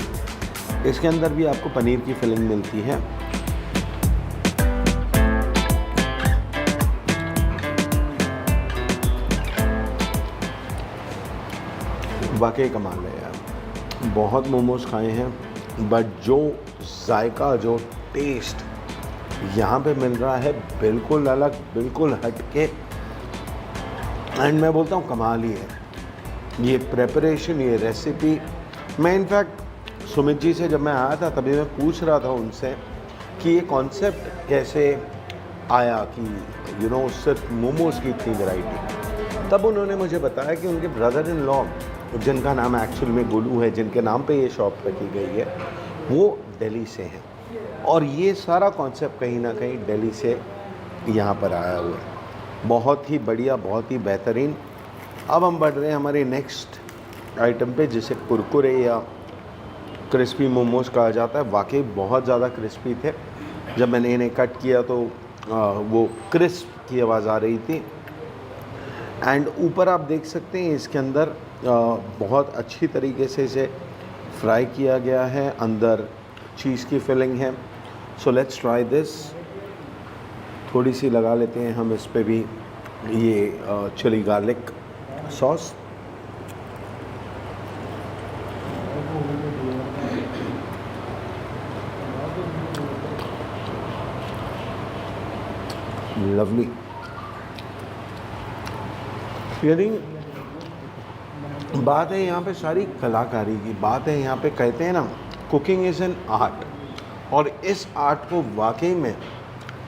इसके अंदर भी आपको पनीर की फिलिंग मिलती है। वाकई कमाल है यार। बहुत मोमोज़ खाए हैं, बट जो जायका, जो टेस्ट यहाँ पे मिल रहा है, बिल्कुल अलग, बिल्कुल हटके, एंड मैं बोलता हूँ कमाल ही है। ये प्रेपरेशन, ये रेसिपी, मैं इनफैक्ट सुमित जी से जब मैं आया था तभी मैं पूछ रहा था उनसे कि ये कॉन्सेप्ट कैसे आया कि सिर्फ मोमोज़ की इतनी वैरायटी। तब उन्होंने मुझे बताया कि उनके ब्रदर इन लॉ, जिनका नाम एक्चुअल में गोलू है, जिनके नाम पे ये शॉप रखी गई है, वो दिल्ली से हैं, और ये सारा कॉन्सेप्ट कहीं ना कहीं दिल्ली से यहाँ पर आया हुआ है। बहुत ही बढ़िया, बहुत ही बेहतरीन। अब हम बढ़ रहे हैं हमारे नेक्स्ट आइटम पे, जिसे कुरकुरे या क्रिस्पी मोमोज़ कहा जाता है। वाकई बहुत ज़्यादा क्रिस्पी थे। जब मैंने इन्हें कट किया तो वो क्रिस्प की आवाज़ आ रही थी। एंड ऊपर आप देख सकते हैं इसके अंदर बहुत अच्छी तरीके से इसे फ्राई किया गया है। अंदर चीज़ की फिलिंग है। So let's try this. थोड़ी सी लगा लेते हैं हम इस पे भी ये चिली गार्लिक सॉस। लवली। यानी बात है यहाँ पे सारी कलाकारी की बात है। यहाँ पे कहते हैं ना, कुकिंग इज़ एन आर्ट, और इस आर्ट को वाकई में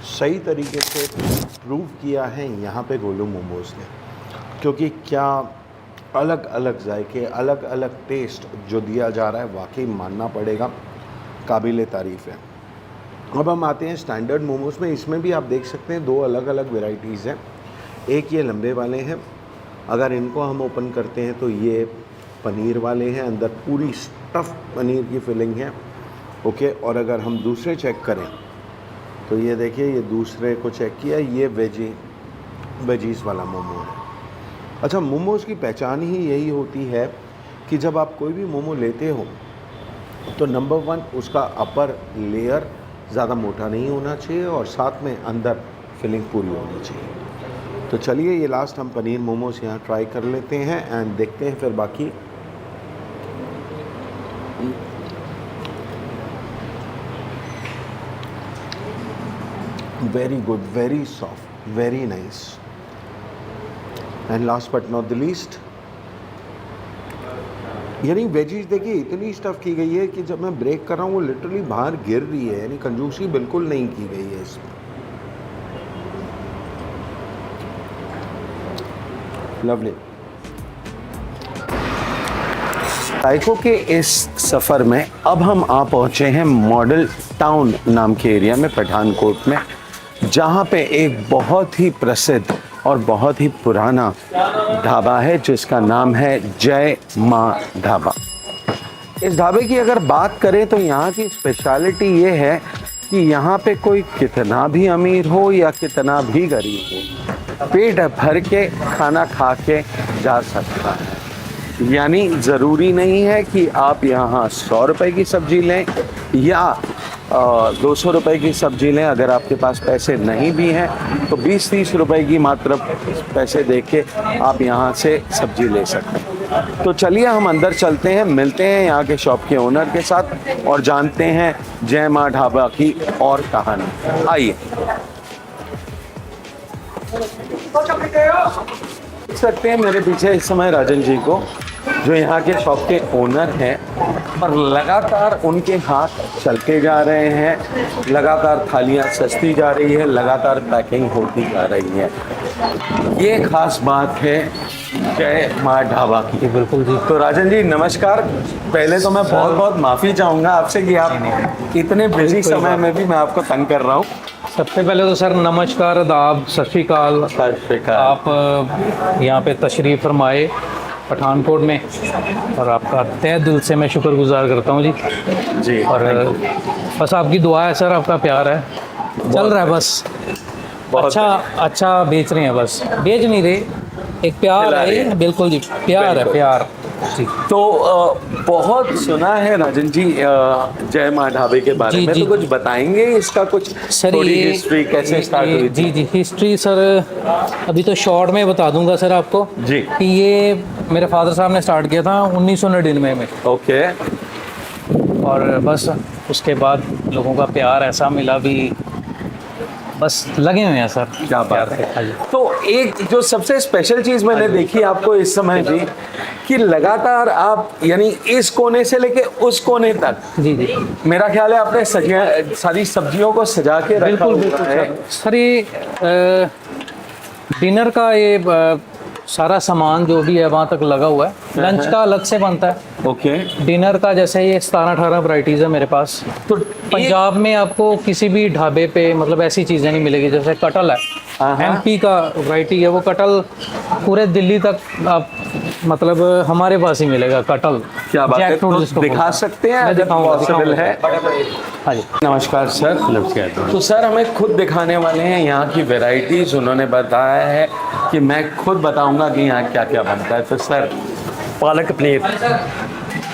सही तरीके से प्रूव किया है यहाँ पे गोलू मोमोज़ ने। क्योंकि क्या अलग अलग जायके, अलग अलग टेस्ट जो दिया जा रहा है, वाकई मानना पड़ेगा, काबिल तारीफ़ है। अब हम आते हैं स्टैंडर्ड मोमोज़ में। इसमें भी आप देख सकते हैं 2 अलग अलग वेराइटीज़ हैं। एक ये लंबे वाले हैं, अगर इनको हम ओपन करते हैं तो ये पनीर वाले हैं, अंदर पूरी स्टफ़ पनीर की फिलिंग है, ओके। और अगर हम दूसरे चेक करें तो ये देखिए, ये दूसरे को चेक किया, ये वेजीज़ वाला मोमो है। अच्छा, मोमोज़ की पहचान ही यही होती है कि जब आप कोई भी मोमो लेते हो तो नंबर 1 उसका अपर लेयर ज़्यादा मोटा नहीं होना चाहिए और साथ में अंदर फिलिंग पूरी होनी चाहिए। तो चलिए, ये लास्ट हम पनीर मोमोज़ यहाँ ट्राई कर लेते हैं एंड देखते हैं फिर बाकी। Very good, very soft, very nice. And last but not the least, यानी वेजीज देखिए इतनी स्टफ़ की गई है कि जब मैं ब्रेक कर रहा हूँ वो लिटरली बाहर गिर रही है, यानी कंजूसी बिल्कुल नहीं की गई है इसमें। लवली। जायकों के इस सफ़र में अब हम आ पहुँचे हैं मॉडल टाउन नाम के एरिया में, पठानकोट में, जहाँ पे एक बहुत ही प्रसिद्ध और बहुत ही पुराना ढाबा है जिसका नाम है जय माँ ढाबा। इस ढाबे की अगर बात करें तो यहाँ की स्पेशलिटी ये है कि यहाँ पे कोई कितना भी अमीर हो या कितना भी गरीब हो, पेट भर के खाना खा के जा सकता है। यानी ज़रूरी नहीं है कि आप यहाँ 100 रुपए की सब्ज़ी लें या 200 रुपए की सब्ज़ी लें। अगर आपके पास पैसे नहीं भी हैं तो 20-30 रुपए की मात्र पैसे दे के आप यहाँ से सब्ज़ी ले सकते हैं। तो चलिए हम अंदर चलते हैं, मिलते हैं यहाँ के शॉप के ओनर के साथ और जानते हैं जय माँ ढाबा की और कहानी। आइए। देख सकते हैं मेरे पीछे इस समय राजन जी को, जो यहाँ के शॉप के ओनर हैं, और लगातार उनके हाथ चलते जा रहे हैं, लगातार थालियाँ सजती जा रही है, लगातार पैकिंग होती जा रही है। ये खास बात है जय माँ ढाबा की। बिल्कुल जी। तो राजन जी नमस्कार। पहले तो मैं बहुत बहुत माफ़ी चाहूँगा आपसे कि आप इतने बिजी समय में भी मैं आपको तंग कर रहा हूँ। सबसे पहले तो सर नमस्कार, आदाब, सत श्री अकाल। आप यहाँ पे तशरीफ़ फरमाए पठानकोट में, और आपका तहे दिल से मैं शुक्रगुजार करता हूँ जी। जी, और बस आपकी दुआ है सर, आपका प्यार है, चल रहा है बस। अच्छा बेच रहे हैं, बस बेच नहीं रहे, एक प्यार है। बिल्कुल जी, प्यार है, प्यार जी। तो बहुत सुना है राजन जी जय माँ ढाबे के बारे में, तो कुछ बताएंगे इसका कुछ थोड़ी हिस्ट्री कैसे स्टार्ट हुई थी? जी हिस्ट्री सर अभी तो शॉर्ट में बता दूंगा सर आपको जी कि ये मेरे फादर साहब ने स्टार्ट किया था 1999 में। ओके। और बस उसके बाद लोगों का प्यार ऐसा मिला भी, बस लगे हुए हैं सर। क्या बात है। तो एक जो सबसे स्पेशल चीज़ मैंने देखी आपको इस समय जी, कि लगातार आप यानी इस कोने से लेके उस कोने तक, जी मेरा ख्याल है आपने सारी सब्जियों को सजा के रखा हुआ है। सर ये डिनर का ये सारा सामान जो भी है वहाँ तक लगा हुआ है। लंच का अलग से बनता है। ओके। डिनर का जैसे ये 17-18 वैरायटीज़ है मेरे पास। तो पंजाब में आपको किसी भी ढाबे पे मतलब ऐसी चीज़ें नहीं मिलेगी। जैसे कटल है, MP का वैरायटी है, वो कटल पूरे दिल्ली तक आप मतलब हमारे पास ही मिलेगा कटल। क्या बात है, तो दिखा सकते हैं अगर पॉसिबल है? हाँ जी। नमस्कार सर। नमस्कार। तो सर हमें खुद दिखाने वाले हैं यहाँ की वैरायटीज़। उन्होंने बताया है कि मैं खुद बताऊंगा कि यहाँ क्या क्या बनता है। तो सर पालक पनीर।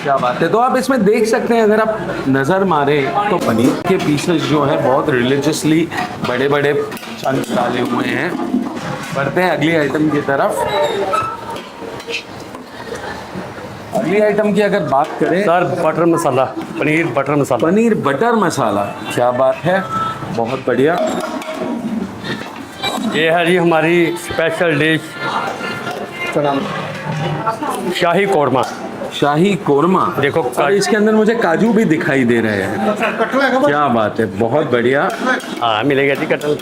क्या बात है। तो आप इसमें देख सकते हैं, अगर आप नज़र मारें तो पनीर के पीसेस जो हैं बहुत रिलीजियसली बड़े बड़े चंक डाले हुए हैं। बढ़ते हैं अगली आइटम की तरफ। अगली आइटम की अगर बात करें सर बटर मसाला, पनीर बटर मसाला। पनीर बटर मसाला, क्या बात है, बहुत बढ़िया। ये है जी हमारी स्पेशल डिश इसका नाम शाही कौरमा। शाही कोरमा। देखो, और इसके अंदर मुझे काजू भी दिखाई दे रहे हैं। क्या बात है, बहुत बढ़िया। हाँ मिलेगा जी कटल।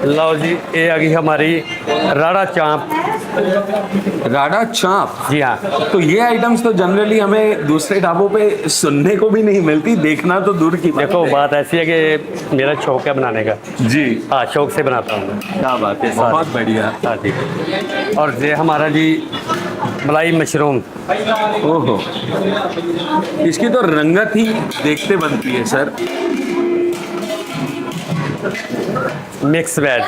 लो जी, ये आ गई हमारी राड़ा चाँप। राड़ा चाँप। जी हाँ, तो ये आइटम्स तो जनरली हमें दूसरे ढाबों पे सुनने को भी नहीं मिलती, देखना तो दूर की बात देखो है। बात ऐसी है कि मेरा शौक है बनाने का। जी, हाँ, शौक से बनाता हूँ मैं। क्या बात है, बहुत बढ़िया। हाँ जी। और ये हमारा जी मलाई मशरूम। ओहो, इसकी तो रंगत ही देखते बनती है सर। Mix veg.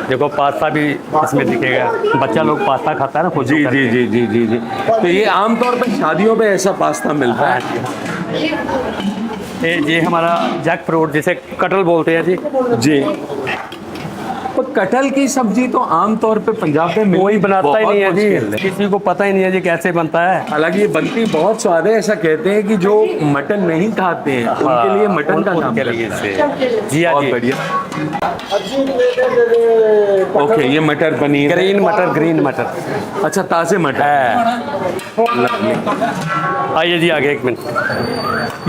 देखो पास्ता भी इसमें दिखेगा, बच्चा लोग पास्ता खाता है ना खुद जी जी जी जी जी जी। तो ये आमतौर पे शादियों पे ऐसा पास्ता मिलता हाँ है। जी। ये हमारा जैक फ्रूट जिसे कटल बोलते हैं जी। जी। तो कटहल की सब्जी तो आमतौर पे पंजाब में मिलती कोई बनाता ही बहुत नहीं है मुश्किल जी, किसी को पता ही नहीं है जी कैसे बनता है। हालांकि ये बनती बहुत स्वाद है। ऐसा कहते हैं कि जो मटन नहीं खाते हैं उनके लिए मटन का नाम उनके लिए करता है। से जी हाँ बहुत जी। बढ़िया। ओके, ये मटर पनीर है। ग्रीन मटर, ग्रीन मटर अच्छा, ताजे मटर। है। आइए जी आगे, एक मिनट।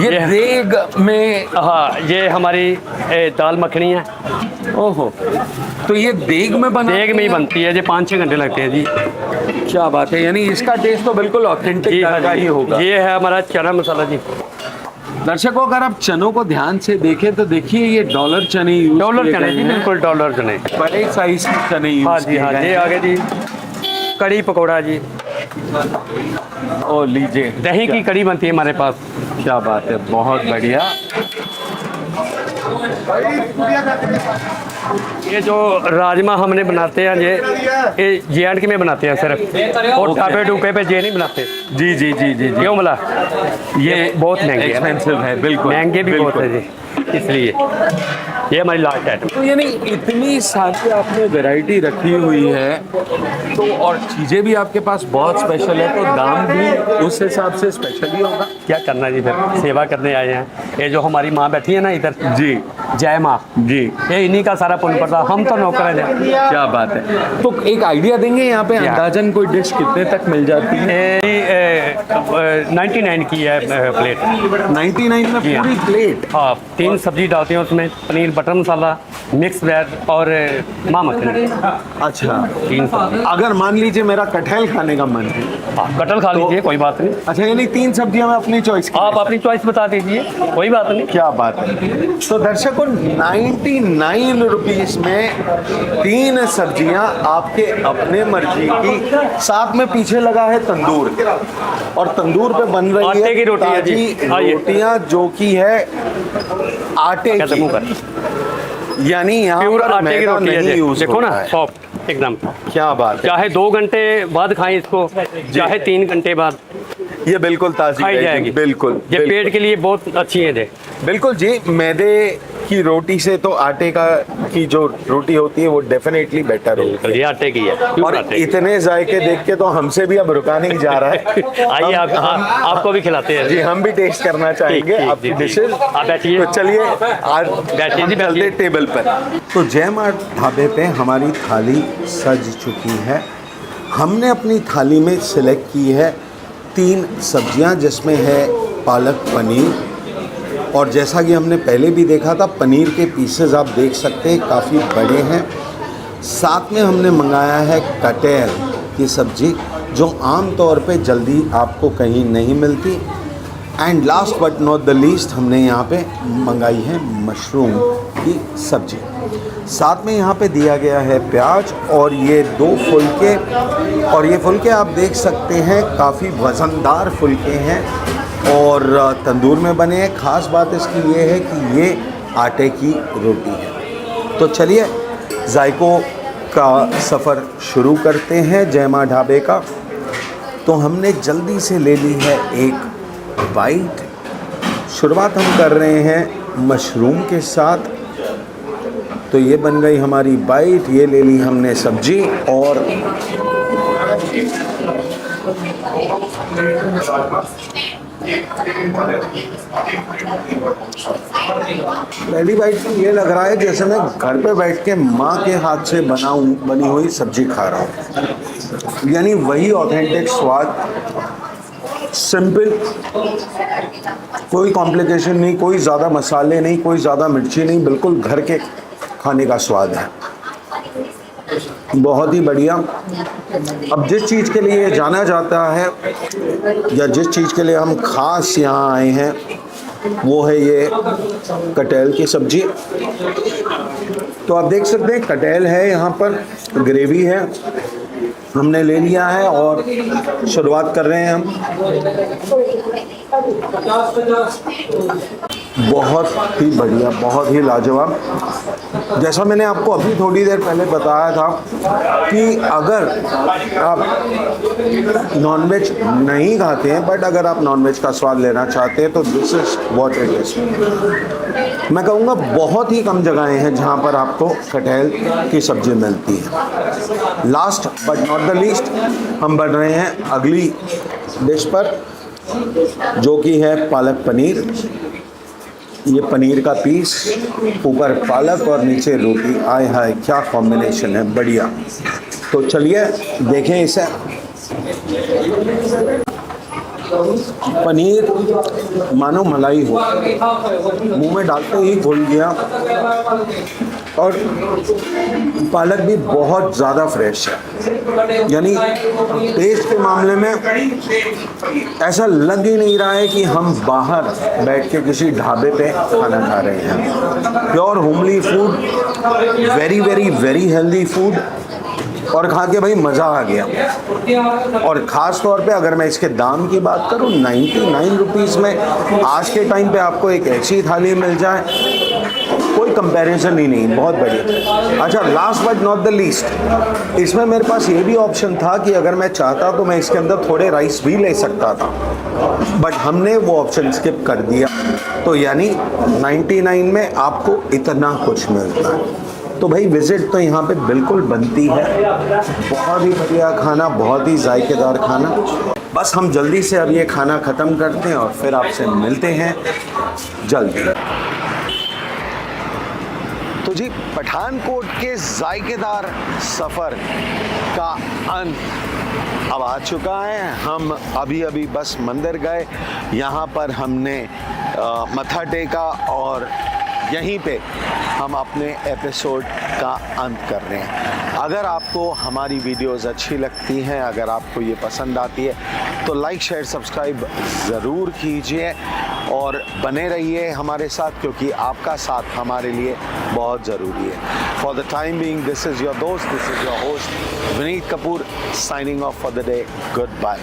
ये देग में। हाँ, ये हमारी दाल मखनी है। ओहो, तो ये देग में बना, देग में ही बनती है जी, 5-6 घंटे लगते हैं जी। क्या बात है, यानी इसका टेस्ट तो बिल्कुल ऑथेंटिक जी हाँ का ही होगा। ये है हमारा चना मसाला जी। दर्शकों, अगर आप चनों को ध्यान से देखें तो देखिए ये डॉलर चने यूज डॉलर चने जी, बिल्कुल डॉलर चने। बड़े साइज के चने यूज हाँ जी हाँ, ये आगे जी कड़ी पकौड़ा जी। ओ लीजिए, दही की कड़ी बनती है हमारे पास। क्या बात है, बहुत बढ़िया। ये जो राजमा हमने बनाते हैं ये जे&के में बनाते हैं सिर्फ, और ढाबे डूबे पे ये नहीं बनाते। जी जी जी जी जी। क्यों बोला? ये बहुत महंगे हैं, एक्सपेंसिव है, बिल्कुल महंगे भी बहुत बिल्कुल। है जी, इसलिए ये हमारी लास्ट आइटम। तो यानी इतनी सारी आपने वैरायटी रखी हुई है, तो और चीज़ें भी आपके पास बहुत स्पेशल है, तो दाम भी उस हिसाब से स्पेशल ही होगा। क्या करना जी, फिर सेवा करने आए हैं। ये जो हमारी माँ बैठी है ना इधर, जी जय माँ जी, ये इन्हीं का सारा पुण्य पड़ता, हम तो नौकर हैं। क्या बात है। तो एक आइडिया देंगे यहाँ पे अंदाजन कोई डिश कितने तक मिल जाती है? 99 की है प्लेट। 99 में जी हाँ। पूरी प्लेट। हाँ, 3 सब्जी डालते हैं उसमें, पनीर बटर मसाला, मिक्स वेज और माँ मखनी। अच्छा, 3 सब्जी। अगर मान लीजिए मेरा कटहल खाने का मन है, हाँ, कटल खा लीजिए, कोई बात नहीं। अच्छा, यानी 3 सब्जियां मैं अपनी चॉइस की। आप अपनी चॉइस बता दीजिए, कोई बात नहीं। क्या बात है। तो दर्शकों, 99 रुपीस में 3 सब्जियां आपके अपने मर्जी की। साथ में पीछे लगा है तंदूर, और तंदूर पे बन रही आटे है की रोटी है जी। ताजी आइए। रोटियां, जो की है आटे कहते मुंह की, कर, यानी यहाँ प्योर पर आटे की मैदा रोटी है नहीं जी। यूज देखो ना, होता है। सॉफ्ट एकदम। क्या बात है। चाहे 2 घंटे बाद खाएं इसको, चाहे 3 घंटे बाद ये बिल्कुल ताजी खाई रहेगी। जाएगी। बिल्कुल ये बिल्कुल। पेट के लिए बहुत अच्छी है ये। बिल्कुल जी, मैदे की रोटी से तो आटे का की जो रोटी होती है वो डेफिनेटली बेटर होती है। ये आटे की है, प्योर और आटे की। इतने जायके देख के तो हमसे भी अब रुका नहीं जा रहा है। आइए आपको भी खिलाते हैं जी, हम भी टेस्ट करना चाहेंगे ठीक, आपकी जी, जी। डिशेज। आप बैठिए। तो चलिए आज बैठिए हम जी, चलते बैठिए। टेबल पर। तो जय माँ ढाबे पे हमारी थाली सज चुकी है। हमने अपनी थाली में सिलेक्ट की है 3 सब्जियां, जिसमें है पालक पनीर, और जैसा कि हमने पहले भी देखा था, पनीर के पीसेस आप देख सकते हैं काफ़ी बड़े हैं। साथ में हमने मंगाया है कटहल की सब्ज़ी, जो आम तौर पे जल्दी आपको कहीं नहीं मिलती। And last but not the least, हमने यहाँ पे मंगाई है मशरूम की सब्ज़ी। साथ में यहाँ पे दिया गया है प्याज, और ये 2 फुलके, और ये फुलके आप देख सकते हैं काफ़ी वज़नदार फुलके हैं और तंदूर में बने हैं। ख़ास बात इसकी ये है कि ये आटे की रोटी है। तो चलिए जायकों का सफ़र शुरू करते हैं जय माँ ढाबे का। तो हमने जल्दी से ले ली है एक बाइट। शुरुआत हम कर रहे हैं मशरूम के साथ। तो ये बन गई हमारी बाइट। ये ले ली हमने सब्जी, और पहली बाइट में ये लग रहा है जैसे मैं घर पे बैठ के माँ के हाथ से बनी हुई सब्जी खा रहा हूँ, यानी वही ऑथेंटिक स्वाद, सिंपल, कोई कॉम्प्लिकेशन नहीं, कोई ज़्यादा मसाले नहीं, कोई ज़्यादा मिर्ची नहीं, बिल्कुल घर के खाने का स्वाद है। बहुत ही बढ़िया। अब जिस चीज़ के लिए जाना जाता है या जिस चीज़ के लिए हम खास यहाँ आए हैं वो है ये कटहल की सब्जी। तो आप देख सकते हैं कटहल है, यहाँ पर ग्रेवी है, हमने ले लिया है और शुरुआत कर रहे हैं हम। बहुत ही बढ़िया, बहुत ही लाजवाब। जैसा मैंने आपको अभी थोड़ी देर पहले बताया था कि अगर आप नॉनवेज नहीं खाते हैं बट अगर आप नॉनवेज का स्वाद लेना चाहते हैं तो this is what it is. मैं कहूँगा बहुत ही कम जगहें हैं जहाँ पर आपको कटहल की सब्ज़ी मिलती है। Last but not the least हम बढ़ रहे हैं अगली डिश पर, जो कि है पालक पनीर। ये पनीर का पीस, ऊपर पालक और नीचे रोटी, आय हाय क्या कॉम्बिनेशन है, बढ़िया। तो चलिए देखें इसे। पनीर मानो मलाई हो, मुंह में डालते ही घुल गया, और पालक भी बहुत ज़्यादा फ्रेश है, यानी टेस्ट के मामले में ऐसा लग ही नहीं रहा है कि हम बाहर बैठ के किसी ढाबे पे खाना खा रहे हैं। Pure homely food, very very very healthy food, और खा के भाई मज़ा आ गया। और ख़ास तौर पे अगर मैं इसके दाम की बात करूँ, 99 रुपीज़ में आज के टाइम पे आपको एक ऐसी थाली मिल जाए, कोई कंपैरिजन ही नहीं, बहुत बढ़िया। अच्छा, last but not the least, इसमें मेरे पास ये भी ऑप्शन था कि अगर मैं चाहता तो मैं इसके अंदर थोड़े राइस भी ले सकता था, बट हमने वो ऑप्शन स्किप कर दिया। तो यानी 99 में आपको इतना कुछ मिलता है। तो भाई विज़िट तो यहाँ पे बिल्कुल बनती है। बहुत ही बढ़िया खाना, बहुत ही जायकेदार खाना। बस हम जल्दी से अब ये खाना ख़त्म करते हैं और फिर आपसे मिलते हैं जल्दी। तो जी, पठानकोट के जायकेदार सफ़र का अंत अब आ चुका है। हम अभी अभी बस मंदिर गए, यहाँ पर हमने मत्था टेका और यहीं पे हम अपने एपिसोड का अंत कर रहे हैं। अगर आपको हमारी वीडियोस अच्छी लगती हैं, अगर आपको ये पसंद आती है तो लाइक शेयर सब्सक्राइब ज़रूर कीजिए और बने रहिए हमारे साथ, क्योंकि आपका साथ हमारे लिए बहुत ज़रूरी है। For the time being, this is your दोस्त, this is your host Vineet Kapoor, signing off for the day. Good bye.